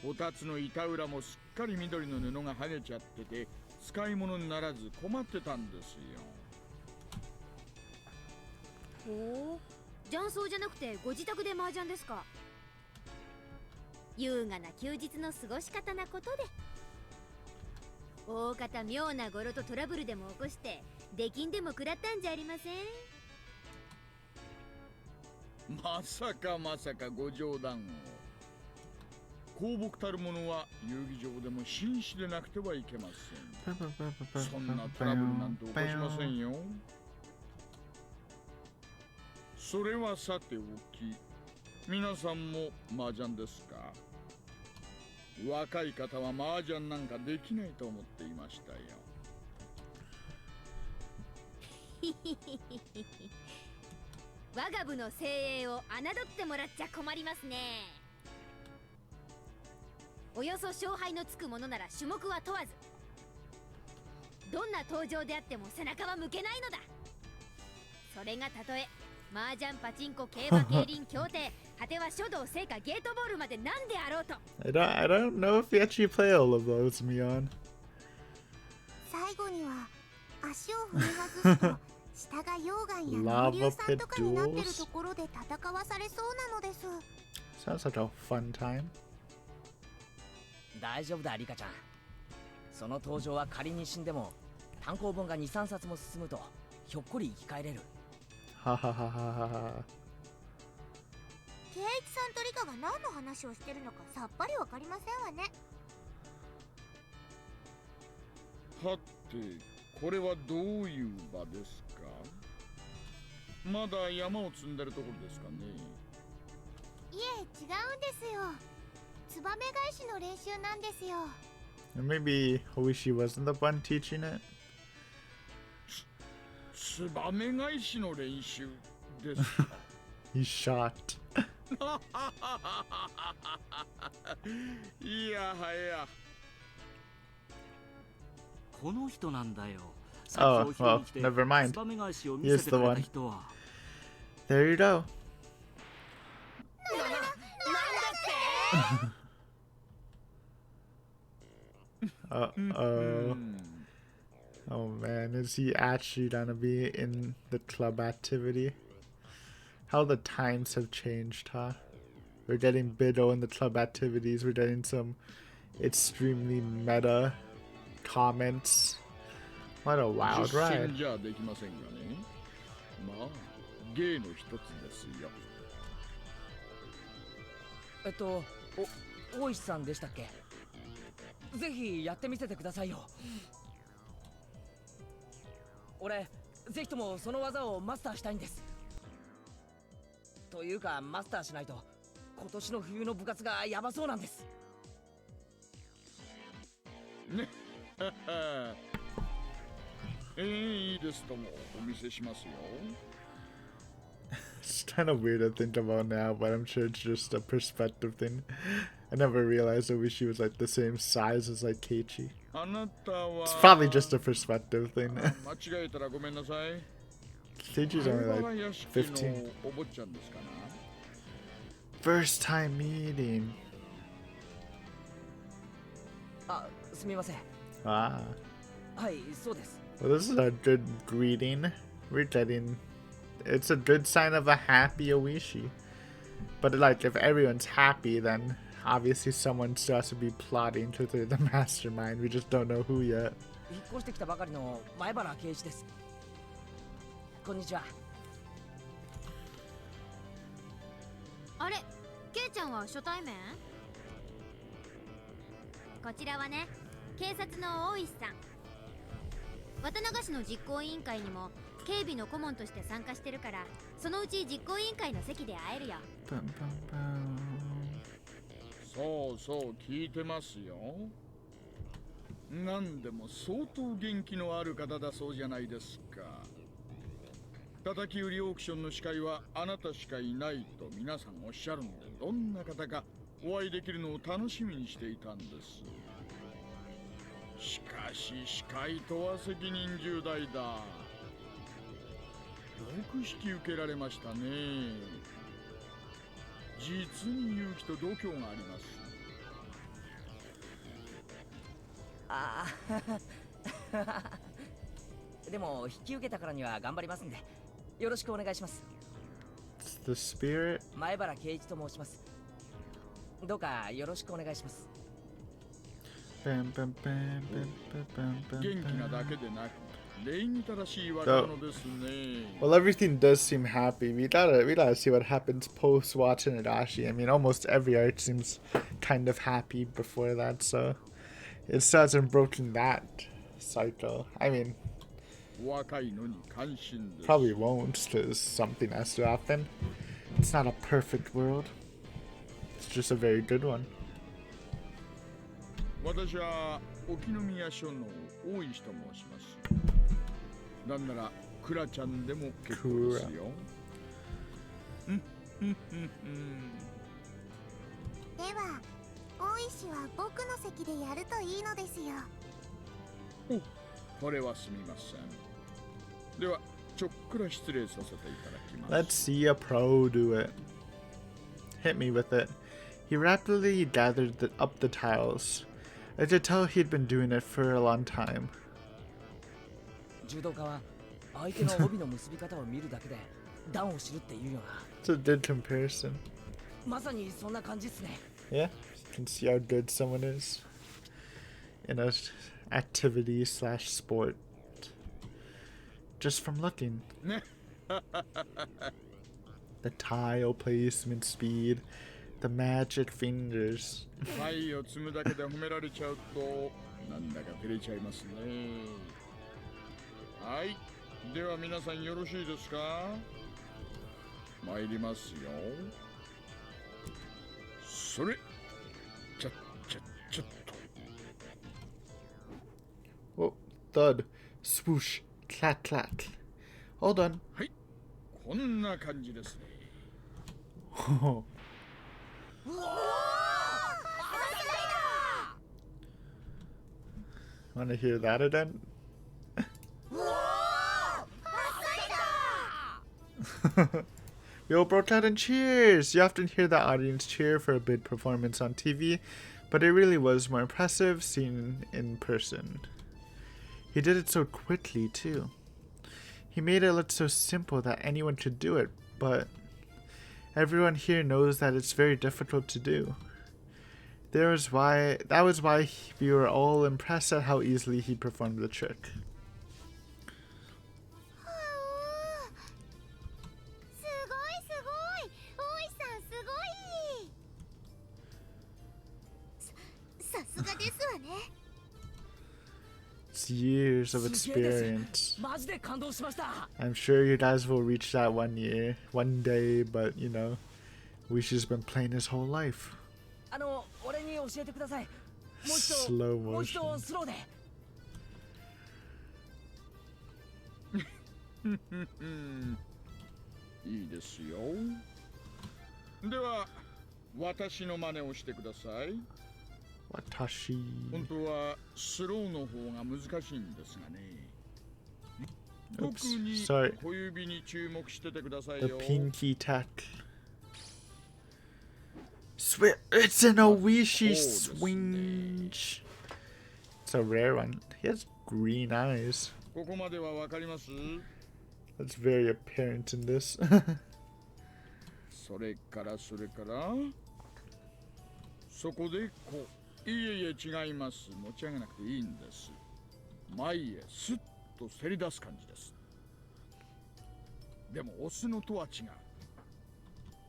こたつの板裏もすっかり緑の布が剥げちゃってて使い物にならず困ってたんですよ。ほう、雀荘じゃなくてご自宅で麻雀ですか。優雅な休日の過ごし方なことで。大方妙な語呂とトラブルでも起こして出禁でも食らったんじゃありません。まさかまさかご冗談を。公僕たる者は遊戯場でも紳士でなくてはいけません。そんなトラブルなんて起こしませんよ。それはさておき、皆さんも麻雀ですか。若い方は麻雀なんかできないと思っていましたよ。我が部の精鋭を侮ってもらっちゃ困りますね。およそ勝敗のつくものなら種目は問わず、どんな登場であっても背中は向けないのだ。それがたとえ麻雀、パチンコ、競馬、競輪、競艇、果ては書道、聖火、ゲートボールまで何であろうと。I don't know if you actually play all of those, Mion. 最後には足を踏み外すと下が溶岩や濃硫酸とかになってるところで戦わされそうなのです。Sounds like a fun time. 大丈夫だリカちゃん。その登場は仮に死んでも単行本が 2,3 冊も進むとひょっこり生き返れる。ははははは。圭一さんとリカが何の話をしてるのかさっぱりわかりませんわね。はて、これはどういう場ですか。まだ山を積んでるところですかね。いえ、違うんですよ。ツバメ返しの練習なんですよ。Maybe Oishi wasn't the one teaching it? ツバメ返しの練習ですか。He's shot. いやはや。この人なんだよ。 Oh, well, never mind. Here's the one. There you go. Uh-oh. Oh man, is he actually gonna be in the club activity? How the times have changed, huh? We're getting Bido in the club activities. We're getting some extremely meta comments. What a wild ride. じゃできませんがね。まあ、芸の一つですよ。大石さんでしたっけ。ぜひやってみせてくださいよ。俺、ぜひともその技をマスターしたいんです。というか、マスターしないと今年の冬の部活がやばそうなんです。ね。いいですともお見せしますよ。It's kind of weird to think about now, but I'm sure it's just a perspective thing. I never realized Oishi was like the same size as like Keiichi. あなたは It's probably just a perspective thing. 間違えたらごめんなさい。 Keiichi's only 灰 like 原屋敷 15. のお坊ちゃんですかな。 First time meeting. あ、すみません。 Ah. はい、そうです。 Well, this is a good greeting. We're getting... It's a good sign of a happy Oishi. But like, if everyone's happy, then obviously someone still has to be plotting to the mastermind. We just don't know who yet. 引っ越してきたばかりの前原圭一です。こんにちは。あれ、ケイちゃんは初対面？こちらはね、警察の大石さん。綿流しの実行委員会にも警備の顧問として参加してるから、そのうち実行委員会の席で会えるよ。そうそう聞いてますよ。なんでも相当元気のある方だそうじゃないですか。叩き売りオークションの司会はあなたしかいないと皆さんおっしゃるので、どんな方かお会いできるのを楽しみにしていたんです。しかし司会とは責任重大だ。よく引き受けられましたね。実に勇気と度胸があります。ああでも引き受けたからには頑張りますんで、よろしくお願いします。 It's the spirit. 前原圭一と申します。どうかよろしくお願いします。 Bam, bam, bam, bam, bam, bam, 元気な bam. だけでなく礼儀正しい若者ですね。 Well, everything does seem happy. We gotta see what happens post watching Higurashi. I mean, almost every arc seems kind of happy before that, so it still hasn't broken that cycle. I mean, 若いのに関心です。 probably won't, because something has to happen. It's not a perfect world. It's just a very good one. 私は沖宮署の大石と申します。なんならクラちゃんでも結構ですよ。では、大石は僕の席でやるといいのですよ。お、これはすみません。ではちょっくら失礼させていただきます。 Let's see a pro do it. Hit me with it. He rapidly gathered up the tiles. I could tell he'd been doing it for a long time. 柔道家は相手の帯の結び方を見るだけで段を知るって言うよな。 It's a good comparison. まさにそんな感じっすね。 Yeah, you can see how good someone is in a activity slash sport. Just from looking. The tile placement speed, the magic fingers. 牌を積むだけで褒められちゃうとなんだか照れちゃいますね。はい、では皆さんよろしいですか。参りますよ。それちょっと Oh, thud, swoosh, clack, clack. Hold on. はい、こんな感じですね。 Wanna hear that again? We all broke out in cheers! You often hear the audience cheer for a big performance on TV, but it really was more impressive seen in person. He did it so quickly, too. He made it look so simple that anyone could do it, but everyone here knows that it's very difficult to do. That was why we were all impressed at how easily he performed the trick. すごいすごい、大石さんすごい。さすがですわね。It's years of すげえです。 experience. マジで感動しました。 I'm sure you guys will reach that one day, but you know, Wishi's been playing his whole life. 俺に教えてください。もう一 Slow 度、もう一度 motion. スローで。いいですよ。では私の真似をしてください。Watashi. 本当はスローの方が難しいんですがね。特 Oops, に sorry. 小指に注目しててください The よ。 pinky tack. It's an Oishi swinge. It's a rare one. He has green eyes. ここまではわかります？ That's very apparent in this. それからそこでこう。いえいえ違います。持ち上げなくていいんです。前へスッとせり出す感じです。でも押すのとは違う。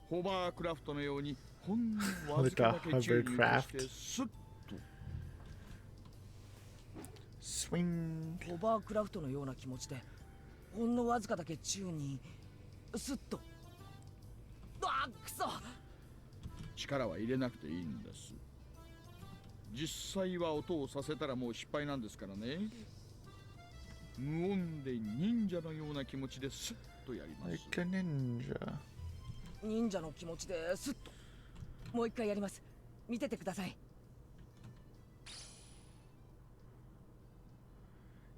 ホバークラフトのようにほんのわずかだけ注意してスッと。Swing. ホバークラフトのような気持ちでほんのわずかだけ宙にスッと。あっくそ。力は入れなくていいんです。実際は音をさせたらもう失敗なんですからね。無音で忍者のような気持ちでスッとやります。 Like a ninja. 忍者の気持ちでスッと。もう一回やります。見ててください。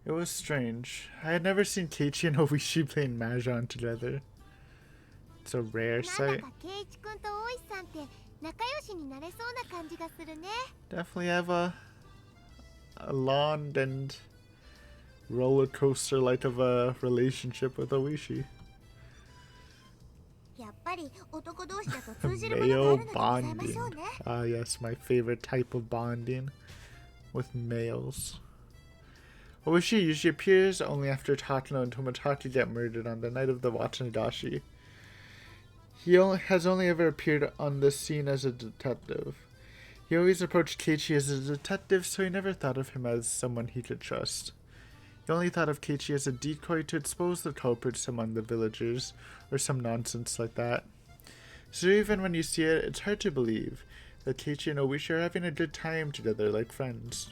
It was strange. I had never seen Keiichi and Oishi playing Mahjong together. It's a rare なんだ sight. かケイチ君と大石さんって仲良しになれそうな感じがするね。 Definitely have a long and roller coaster like of a relationship with Oishi. やっぱり男同士だと通じるものがあ Male るのでございま bonding. しょうね。 Ah, yes, my favorite type of bonding with males. Oishi usually appears only after Takano and Tomotaki get murdered on the night of the Watanagashi. He has only ever appeared on the scene as a detective. He always approached Keiichi as a detective, so he never thought of him as someone he could trust. He only thought of Keiichi as a decoy to expose the culprits among the villagers, or some nonsense like that. So even when you see it, it's hard to believe that Keiichi and Oishi are having a good time together like friends.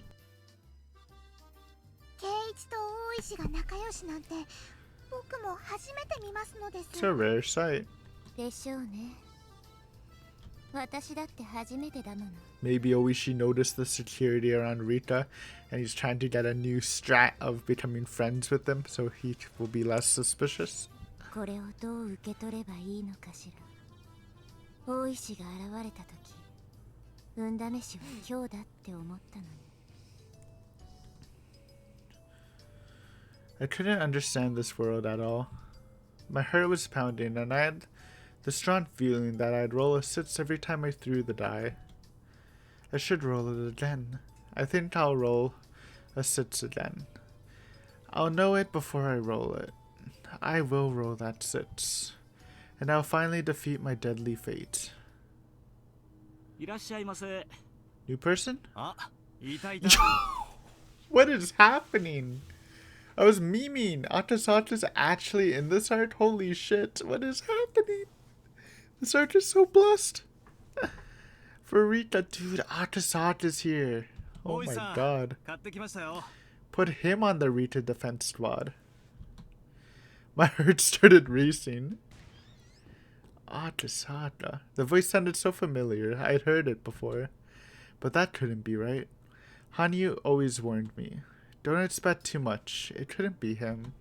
ケイチと大石が仲良しなんて僕も初めて見ますのです。 It's a rare sight. でしょうね。私だって初めてだもの。 Maybe Oishi noticed the security around Rika, and he's trying to get a new strat of becoming friends with them, so he will be less suspicious. これをどう受け取ればいいのかしら。大石が現れた時、運試しは今日だって思ったのに。 I couldn't understand this world at all. My heart was pounding, and I had the strong feeling that I'd roll a 6 every time I threw the die. I should roll it again. I think I'll roll a 6 again. I'll know it before I roll it. I will roll that 6. And I'll finally defeat my deadly fate. いらっしゃいませ。 New person? あ、いたいた。 What is happening? I was memeing. Atasata's actually in this art? Holy shit. What is happening? This art is so blessed. For Rika, dude, Atasata's here. Oh my god. 買ってきましたよ。 Put him on the Rita defense squad. My heart started racing. Atasata. The voice sounded so familiar. I'd heard it before. But that couldn't be right. Hanyu always warned me. Don't expect too much. It couldn't be him.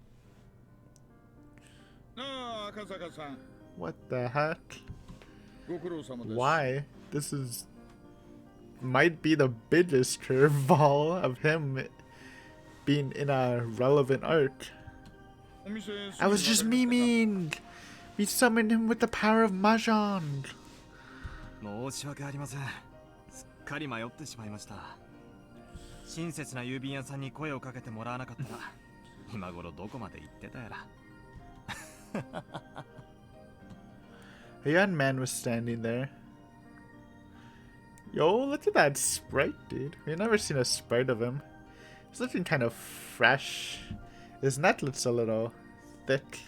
ああ、赤坂さん。 What the heck? ご苦労様です。 Why? This is... might be the biggest curveball of him being in a relevant arc. お店 I was just memeing! We summoned him with the power of Mahjong! 申し訳ありません。すっかり迷ってしまいました。親切な郵便屋さんに声をかけてもらわなかったら、今頃どこまで行ってたやら。A young man was standing there. Yo, look at that sprite, dude. We've never seen a sprite of him. He's looking kind of fresh. His neck looks a little thick.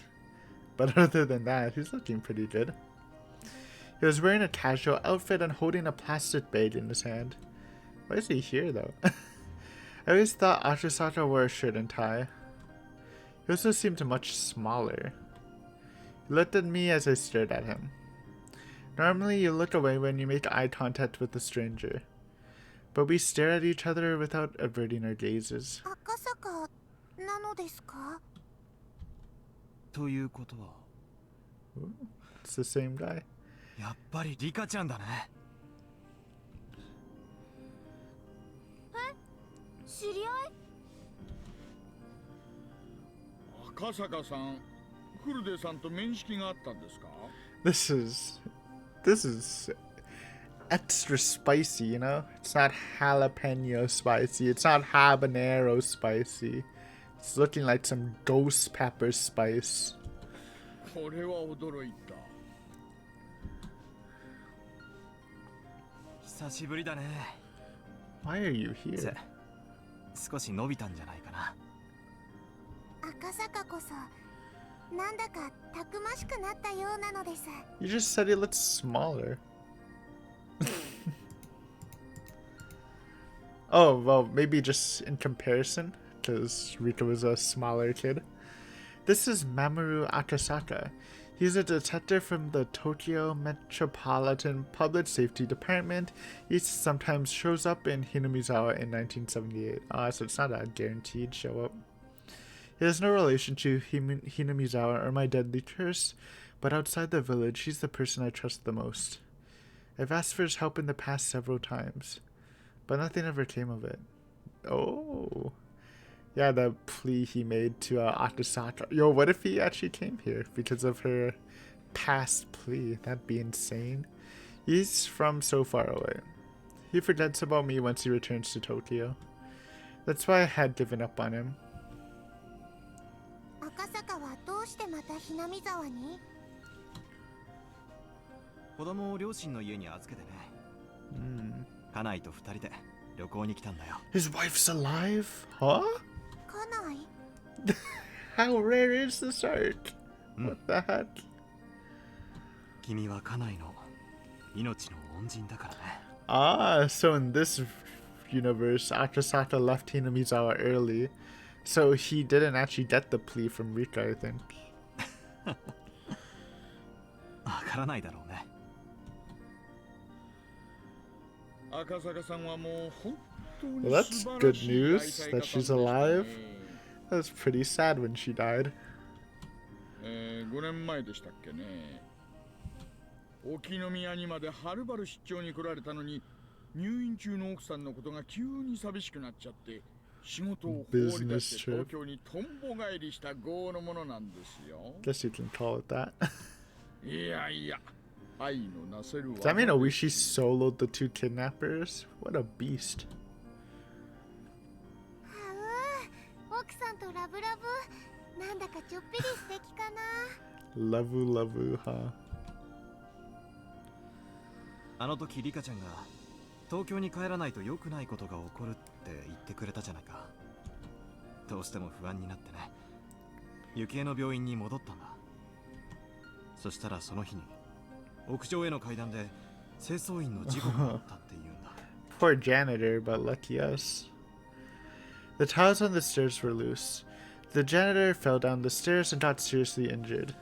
But other than that, he's looking pretty good. He was wearing a casual outfit and holding a plastic bag in his hand. Why is he here, though? I always thought Atasaka wore a shirt and tie. He also seemed much smaller. He looked at me as I stared at him. Normally, you look away when you make eye contact with a stranger, but we stare at each other without averting our gazes. 赤坂なのですか？ということは Ooh, it's the same guy. やっぱりリカちゃんだね。知り合い？赤坂さん、フルデさんと面識があったんですか？ This is extra spicy, you know? It's not jalapeno spicy. It's not habanero spicy. It's looking like some ghost pepper spice. これは驚いた。久しぶりだね。 Why are you here? 少し伸びたんじゃないかな。赤坂こそなんだかたくましくなったようなのです。 You just said he looks smaller. Oh, well, maybe just in comparison, because Rika was a smaller kid. This is Mamoru Akasaka. He's a detective from the Tokyo Metropolitan Public Safety Department. He sometimes shows up in Hinamizawa in 1978. So it's not a guaranteed show up. He has no relation to Hinamizawa or my deadly curse, but outside the village, he's the person I trust the most. I've asked for his help in the past several times, but nothing ever came of it. Oh. Yeah, the plea he made to Akasaka. Yo, what if he actually came here because of her past plea? That'd be insane. He's from so far away. He forgets about me once he returns to Tokyo. That's why I had given up on him. 赤坂はどうしてまたひなみ沢に？子供を両親の家に預けてね。家内と二人で旅行に来たんだよ。 His wife's alive? Huh? 家内？ How rare is this art? What the heck? 君は家内の命の恩人だからね。 Ah, so in this universe, Akasaka left Hinamizawa early, so he didn't actually get the plea from Rika, I think. わからないだろうね。赤坂さんはもう本当に Well, 素 that's 晴 good らしい news 愛妻家さん that でした she's ね。 alive. That was pretty sad when she died. 5年前でしたっけね。沖宮にまではるばる出張に来られたのに、入院中の奥さんのことが急に寂しくなっちゃって、仕事を放り出して東京にとんぼ返りした業のものなんですよ。Guess you can call it that. いやいや、愛のなせる Does that mean Oishi soloed the two kidnappers? What a beast. 奥さんとラブラブ。なんだかちょっぴり素敵かな。Lavu lavu, huh? あの時リカちゃんが東京に帰らないと良くないことが起こるって言ってくれたじゃないか。どうしても不安になってね。雪江の病院に戻ったんだ。そしたらその日に屋上への階段で清掃員の事故があったって言うんだ。Poor janitor, but lucky us. The tiles on the stairs were loose. The janitor fell down the stairs and got seriously injured.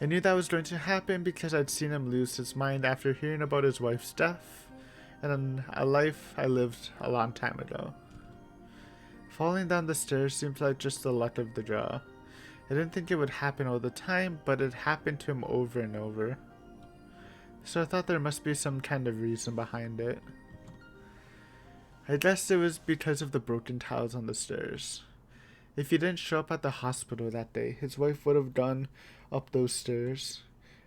I knew that was going to happen because I'd seen him lose his mind after hearing about his wife's death and a life I lived a long time ago. Falling down the stairs seemed like just the luck of the draw. I didn't think it would happen all the time, but it happened to him over and over. So I thought there must be some kind of reason behind it. I guessed it was because of the broken tiles on the stairs. If he didn't show up at the hospital that day, his wife would have gone up those stairs.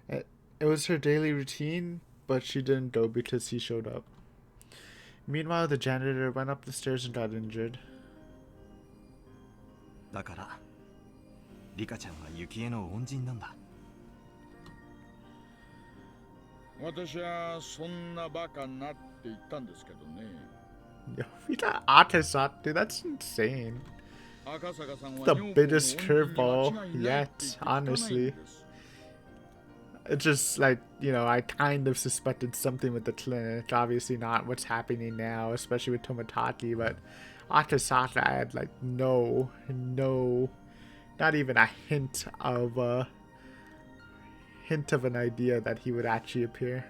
It was her daily routine, but she didn't go because he showed up. Meanwhile, the janitor went up the stairs and got injured. だからリカちゃんは雪江の恩人なんだ。私はそんなバカなって言ったんですけどね。Yo, we got Akasaka, that's insane. 赤坂さんは The 女房の biggest 恩人に curveball 間違いないって言って yet, 聞かないん honestly. です。 It's just like, you know, I kind of suspected something with the clinic. Obviously not what's happening now, especially with Tomotaki, but Akasaka, I had like no, not even a hint of an idea that he would actually appear.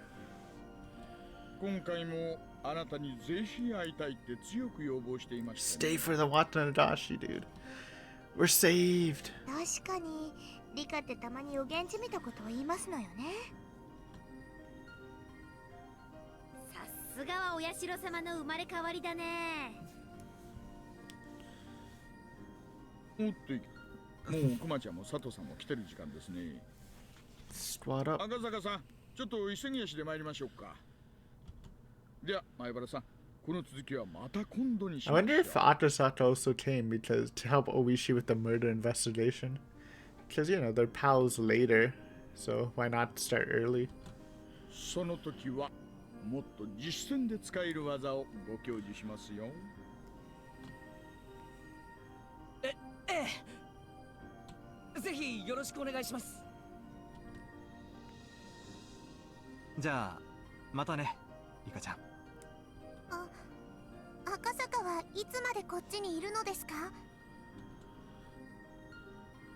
今回もあなたにぜひ会いたいって強く要望していましたね。 Stay for the Watanadoshi, dude. We're saved. 確かにリカってたまに予言じみたことを言いますのよね。さすがはお社様の生まれ変わりだね。おっと、もうクマちゃんも佐藤さんも来てる時間ですね。 Squat up. 赤坂さん、ちょっと急ぎ足で参りましょうか。では前原さん、この続きはまた今度にし I まし wonder ょ if う。 Atasaka also came because to help Oishi with the murder investigation. Because, you know, they're pals later. So why not start early? その時はもっと実践で使える技をご教授しますよ。ええ、ぜひよろしくお願いします。じゃあまたね、リカちゃん。赤坂はいつまでこっちにいるのですか？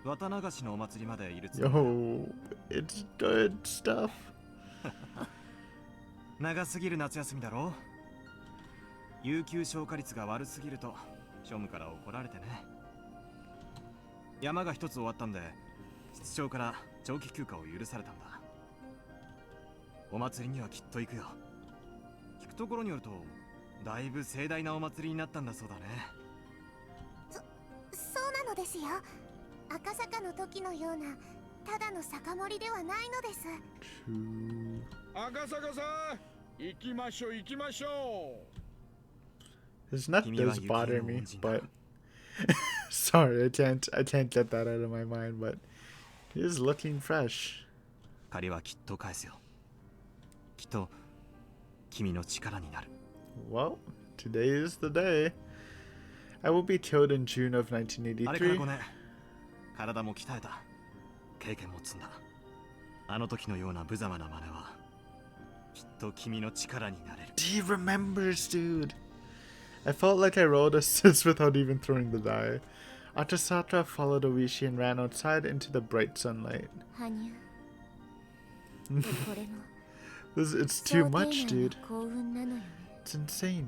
綿流しのお祭りまでいるつもり Yo, it's good stuff. 長すぎる夏休みだろ。有給消化率が悪すぎると庶務から怒られてね。山が一つ終わったんで室長から長期休暇を許されたんだ。お祭りにはきっと行くよ。聞くところによるとだいぶ盛大なお祭りになったんだそうだね。そうなのですよ。赤坂の時のようなただの酒盛りではないのです。赤坂さん、行きましょう行きましょう。 It's not does bother me, but sorry, I can't get that out of my mind, but he is looking fresh. 借りはきっと返すよ。きっと君の力になる。Well, today is the day. I will be killed in June of あれから 1983. 5年、体も鍛えた。経験も積んだ。あの時のような無様な真似はきっと君の力になれる。 He remembers, dude. I felt like I rolled assists without even throwing the die. Atasaka followed Oishi and ran outside into the bright sunlight. 羽生これも It's too much, 想定内 dude. の幸運なのよね。 It's insane.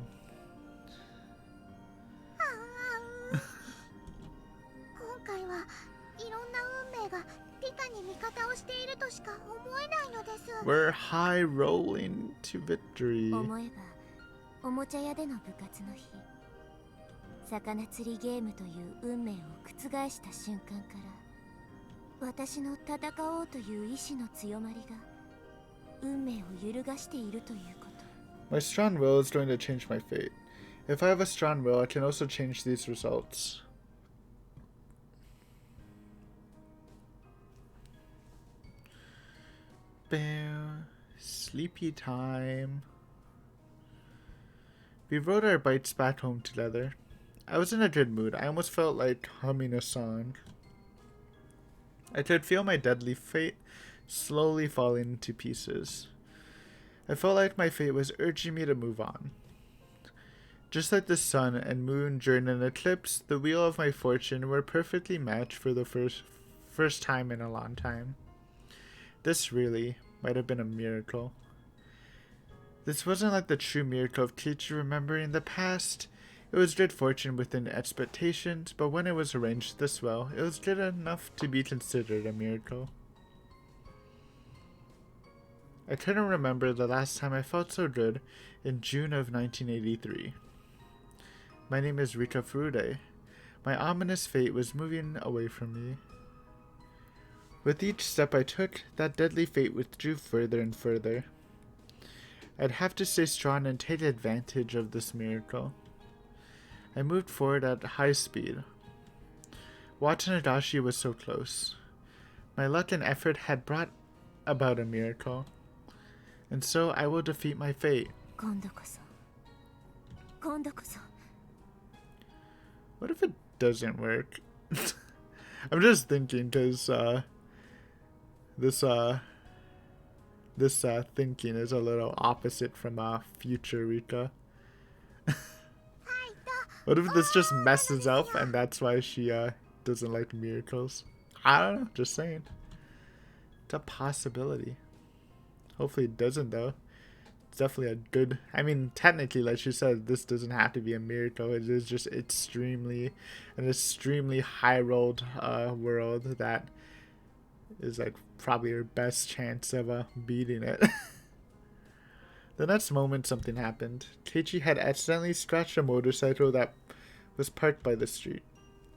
今回はいろんな運命がリカに味方をしているとしか思えないのです。 We're high rolling to victory. 思えばおもちゃ屋での部活の日、魚釣りゲームという運命を覆した瞬間から私の戦おうという意志の強まりが運命を揺るがしているということ。 My strong will is going to change my fate. If I have a strong will, I can also change these results. Bam. Sleepy time. We rode our bikes back home together. I was in a good mood. I almost felt like humming a song. I could feel my deadly fate slowly falling to pieces. I felt like my fate was urging me to move on. Just like the sun and moon during an eclipse, the wheel of my fortune were perfectly matched for the first time in a long time. This really might have been a miracle. This wasn't like the true miracle of Kichi remembering the past. It was good fortune within expectations, but when it was arranged this well, it was good enough to be considered a miracle. I couldn't remember the last time I felt so good in June of 1983. My name is Rika Furude. My ominous fate was moving away from me. With each step I took, that deadly fate withdrew further and further. I'd have to stay strong and take advantage of this miracle. I moved forward at high speed. Watanadoshi was so close. My luck and effort had brought about a miracle. And so I will defeat my fate. 今度こそ。今度こそ。 What if it doesn't work? I'm just thinking because this thinking is a little opposite from future Rika. What if this just messes up and that's why she doesn't like miracles? I don't know, just saying. It's a possibility. Hopefully it doesn't though. It's definitely a good. I mean, technically, like she said, this doesn't have to be a miracle. It is just an extremely high rolled world that is like probably your best chance of beating it. The next moment, something happened. Keiichi had accidentally scratched a motorcycle that was parked by the street.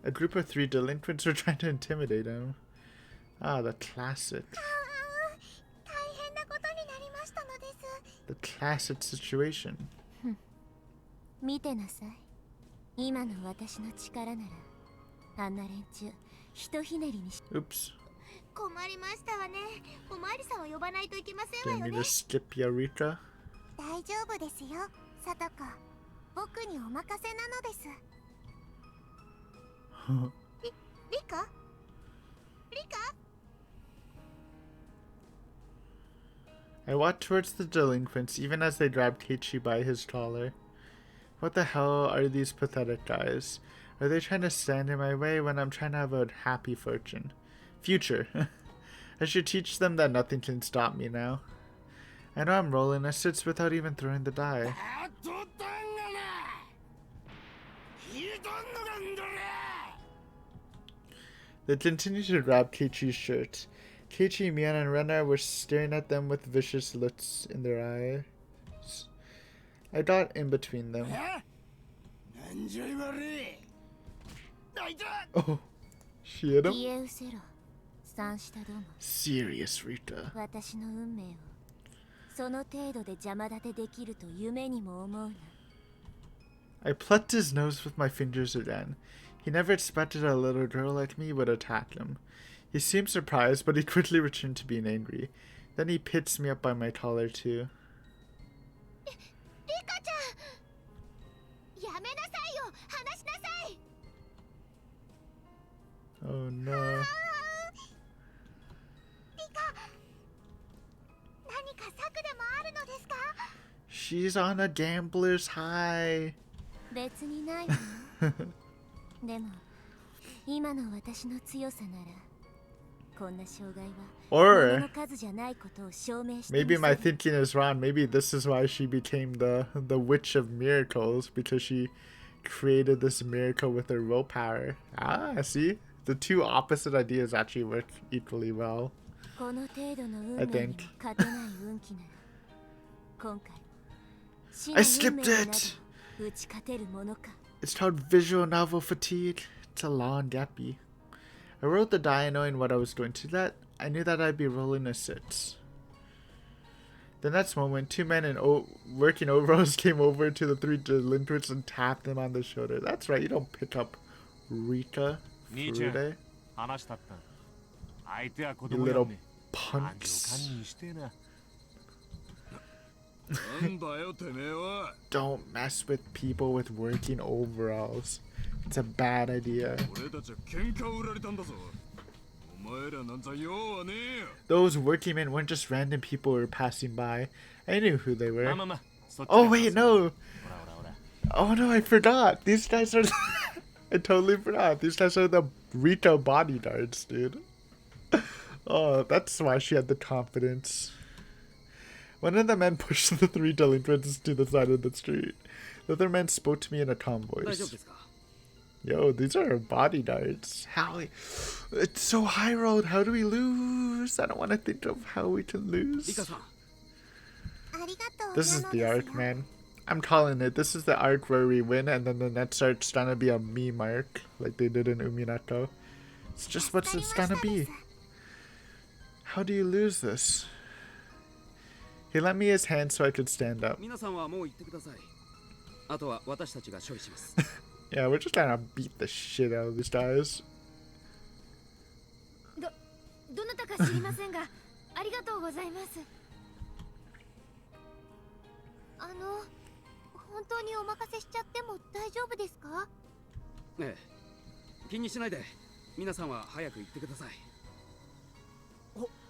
A group of 3 delinquents were trying to intimidate him. Ah, the classic. The classic situation. 見てなさい。今の私の力なら、あんな連中、ひとひねりにし。Oops. 困りましたわね。おまわりさんを呼ばないといけません Do わ you よ need ね。 to skip Eureka? 大丈夫ですよ、さとこ。僕にお任せなのです。リカ？リカ？ I walked towards the delinquents even as they grabbed Keiichi by his collar. What the hell are these pathetic guys? Are they trying to stand in my way when I'm trying to have a happy future? I should teach them that nothing can stop me now. I know I'm rolling assists without even throwing the die. They continued to grab Keiichi's shirt. Keiichi, Mian, and Rena were staring at them with vicious looks in their eyes. I got in between them. Oh, she hit him? Serious, Rita. 私の運命をその程度で邪魔立てできると夢にも思うな。I plucked his nose with my fingers again. He never expected a little girl like me would attack him. He seemed surprised, but he quickly returned to being angry. Then he picks me up by my collar too. Oh no. She's on a gambler's high. 別にないわよ。でも今の私の強さならこんな障害は Or の数じゃないことを証明して maybe my thinking is wrong. Maybe this is why she became the witch of miracles, because she created this miracle with her willpower. Ah, see? The two opposite ideas actually work equally well. この程度の運 I 命に think. も勝てない運気なら今回 I skipped it! 打ち勝てるものか It's called visual novel fatigue. It's a long gappy. I rolled the die knowing what I was doing to that. I knew that I'd be rolling a 6. The next moment, 2 men in working overalls came over to the 3 delinquents and tapped them on the shoulder. That's right, you don't pick up Rika Furude. You little punks. Don't mess with people with working overalls. It's a bad idea. Those working men weren't just random people who were passing by. I knew who they were. Oh wait, no. Oh no, I forgot. These guys are... I totally forgot. These guys are the Rita bodyguards, dude. Oh, that's why she had the confidence. One of the men pushed the 3 delinquents to the side of the street. The other man spoke to me in a calm voice. Yo, these are bodyguards. How? It's so high road. How do we lose? I don't want to think of how we can lose. This is the arc, man. I'm calling it. This is the arc where we win, and then the next arc's gonna be a meme arc, like they did in Uminako. It's just what it's gonna be. How do you lose this? He lent me his hand so I could stand up. Yeah, we're just trying to beat the shit out of these guys. どなたか知りませんが、ありがとうございます。本当にお任せしちゃっても大丈夫ですか？ええ、気にしないで。皆さんは早く行ってください。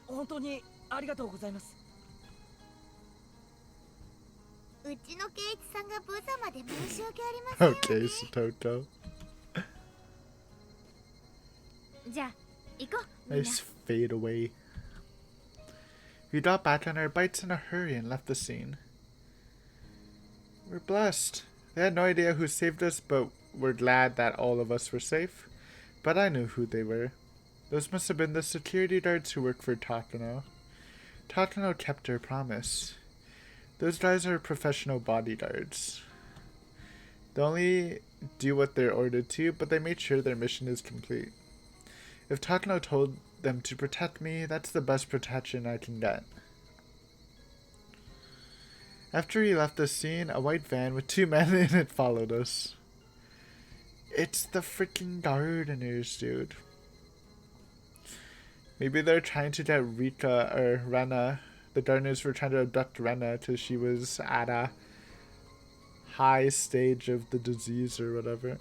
本当にありがとうございます。うちの圭一さんが無様で申し訳ありませんよね。Okay, Satoto. じゃあ、行こう。Nice fade away. We got back on our bikes in a hurry and left the scene. We're blessed. They had no idea who saved us, but we're glad that all of us were safe. But I knew who they were. Those must have been the security guards who worked for Takano. Takano kept her promise. Those guys are professional bodyguards. They only do what they're ordered to, but they made sure their mission is complete. If Takano told them to protect me, that's the best protection I can get. After he left the scene, a white van with 2 men in it followed us. It's the freaking gardeners, dude. Maybe they're trying to get Rika or Rena. The gardeners were trying to abduct Rena till she was at a high stage of the disease or whatever.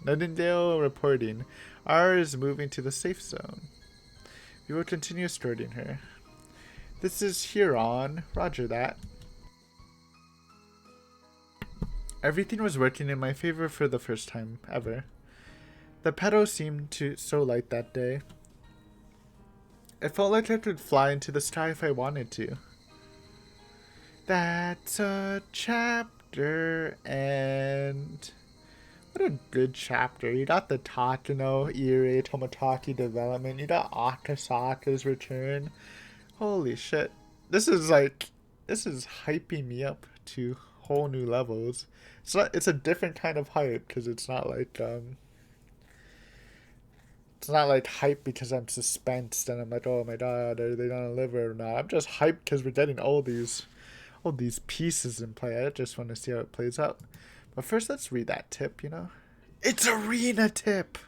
Nightingale reporting. R is moving to the safe zone. We will continue escorting her. This is Huron. Roger that. Everything was working in my favor for the first time ever. The pedal seemed so light that day. It felt like I could fly into the sky if I wanted to. That's a chapter, and what a good chapter. You got the Takano, Irie, Tomotaki development. You got Akasaka's return. Holy shit. This is hyping me up to whole new levels. It's a different kind of hype, because it's not like hype because I'm suspensed and I'm like, oh my god, are they gonna live or not? I'm just hyped because we're getting all these pieces in play. I just want to see how it plays out. But first, let's read that tip, you know? It's arena tip!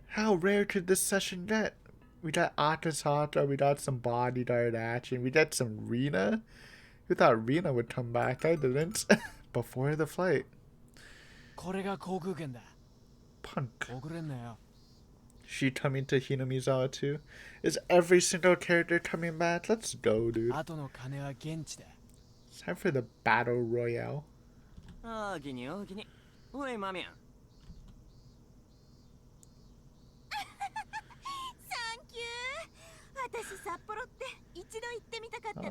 How rare could this session get? We got Akasaka, we got some bodyguard action, we got some Rina. Who thought Rina would come back? I didn't. Before the flight. Punk. She coming to Hinamizawa too? Is every single character coming back? Let's go, dude. It's time for the battle royale. Oh,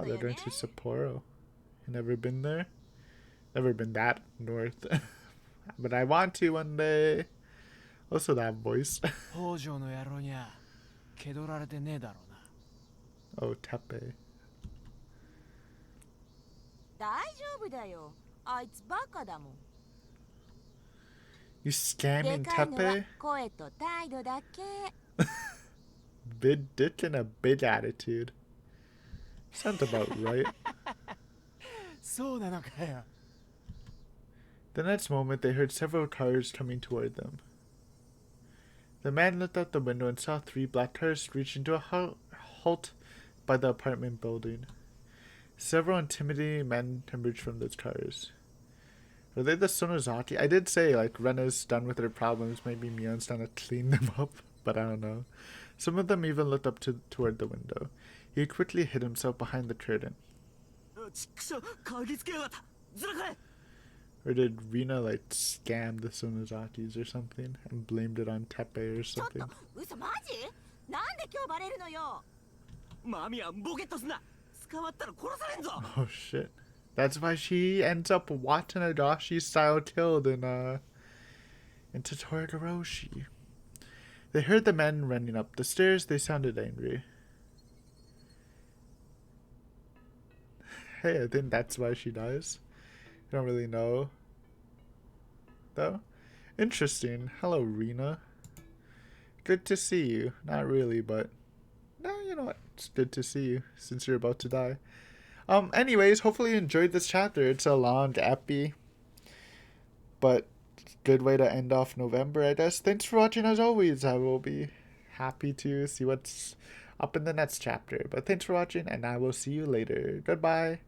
they're going to Sapporo. Never been there? Never been that north. But I want to one day. Also that voice. Oh, Tepe. You scamming Tepe? Big dick and a big attitude. Sounds about right. The next moment, they heard several cars coming toward them. The man looked out the window and saw 3 black cars reaching to a halt by the apartment building. Several intimidating men emerged from those cars. Are they the Sonozaki? I did say, like, Rena's done with their problems. Maybe Mion's trying to clean them up, but I don't know. Some of them even looked up toward the window. He quickly hid himself behind the curtain. Or did Rina, like, scam the Sonozakis or something and blamed it on Tepe or something? Oh shit. That's why she ends up Watanagashi's style killed in Higurashi. They heard the men running up the stairs. They sounded angry. Hey, I think that's why she dies. I don't really know, though. Interesting. Hello, Rina. Good to see you. Not really, but no, you know what? It's good to see you since you're about to die. Anyways, hopefully you enjoyed this chapter. It's a long epi, but good way to end off November, I guess. Thanks for watching as always. I will be happy to see what's up in the next chapter. But thanks for watching, and I will see you later. Goodbye.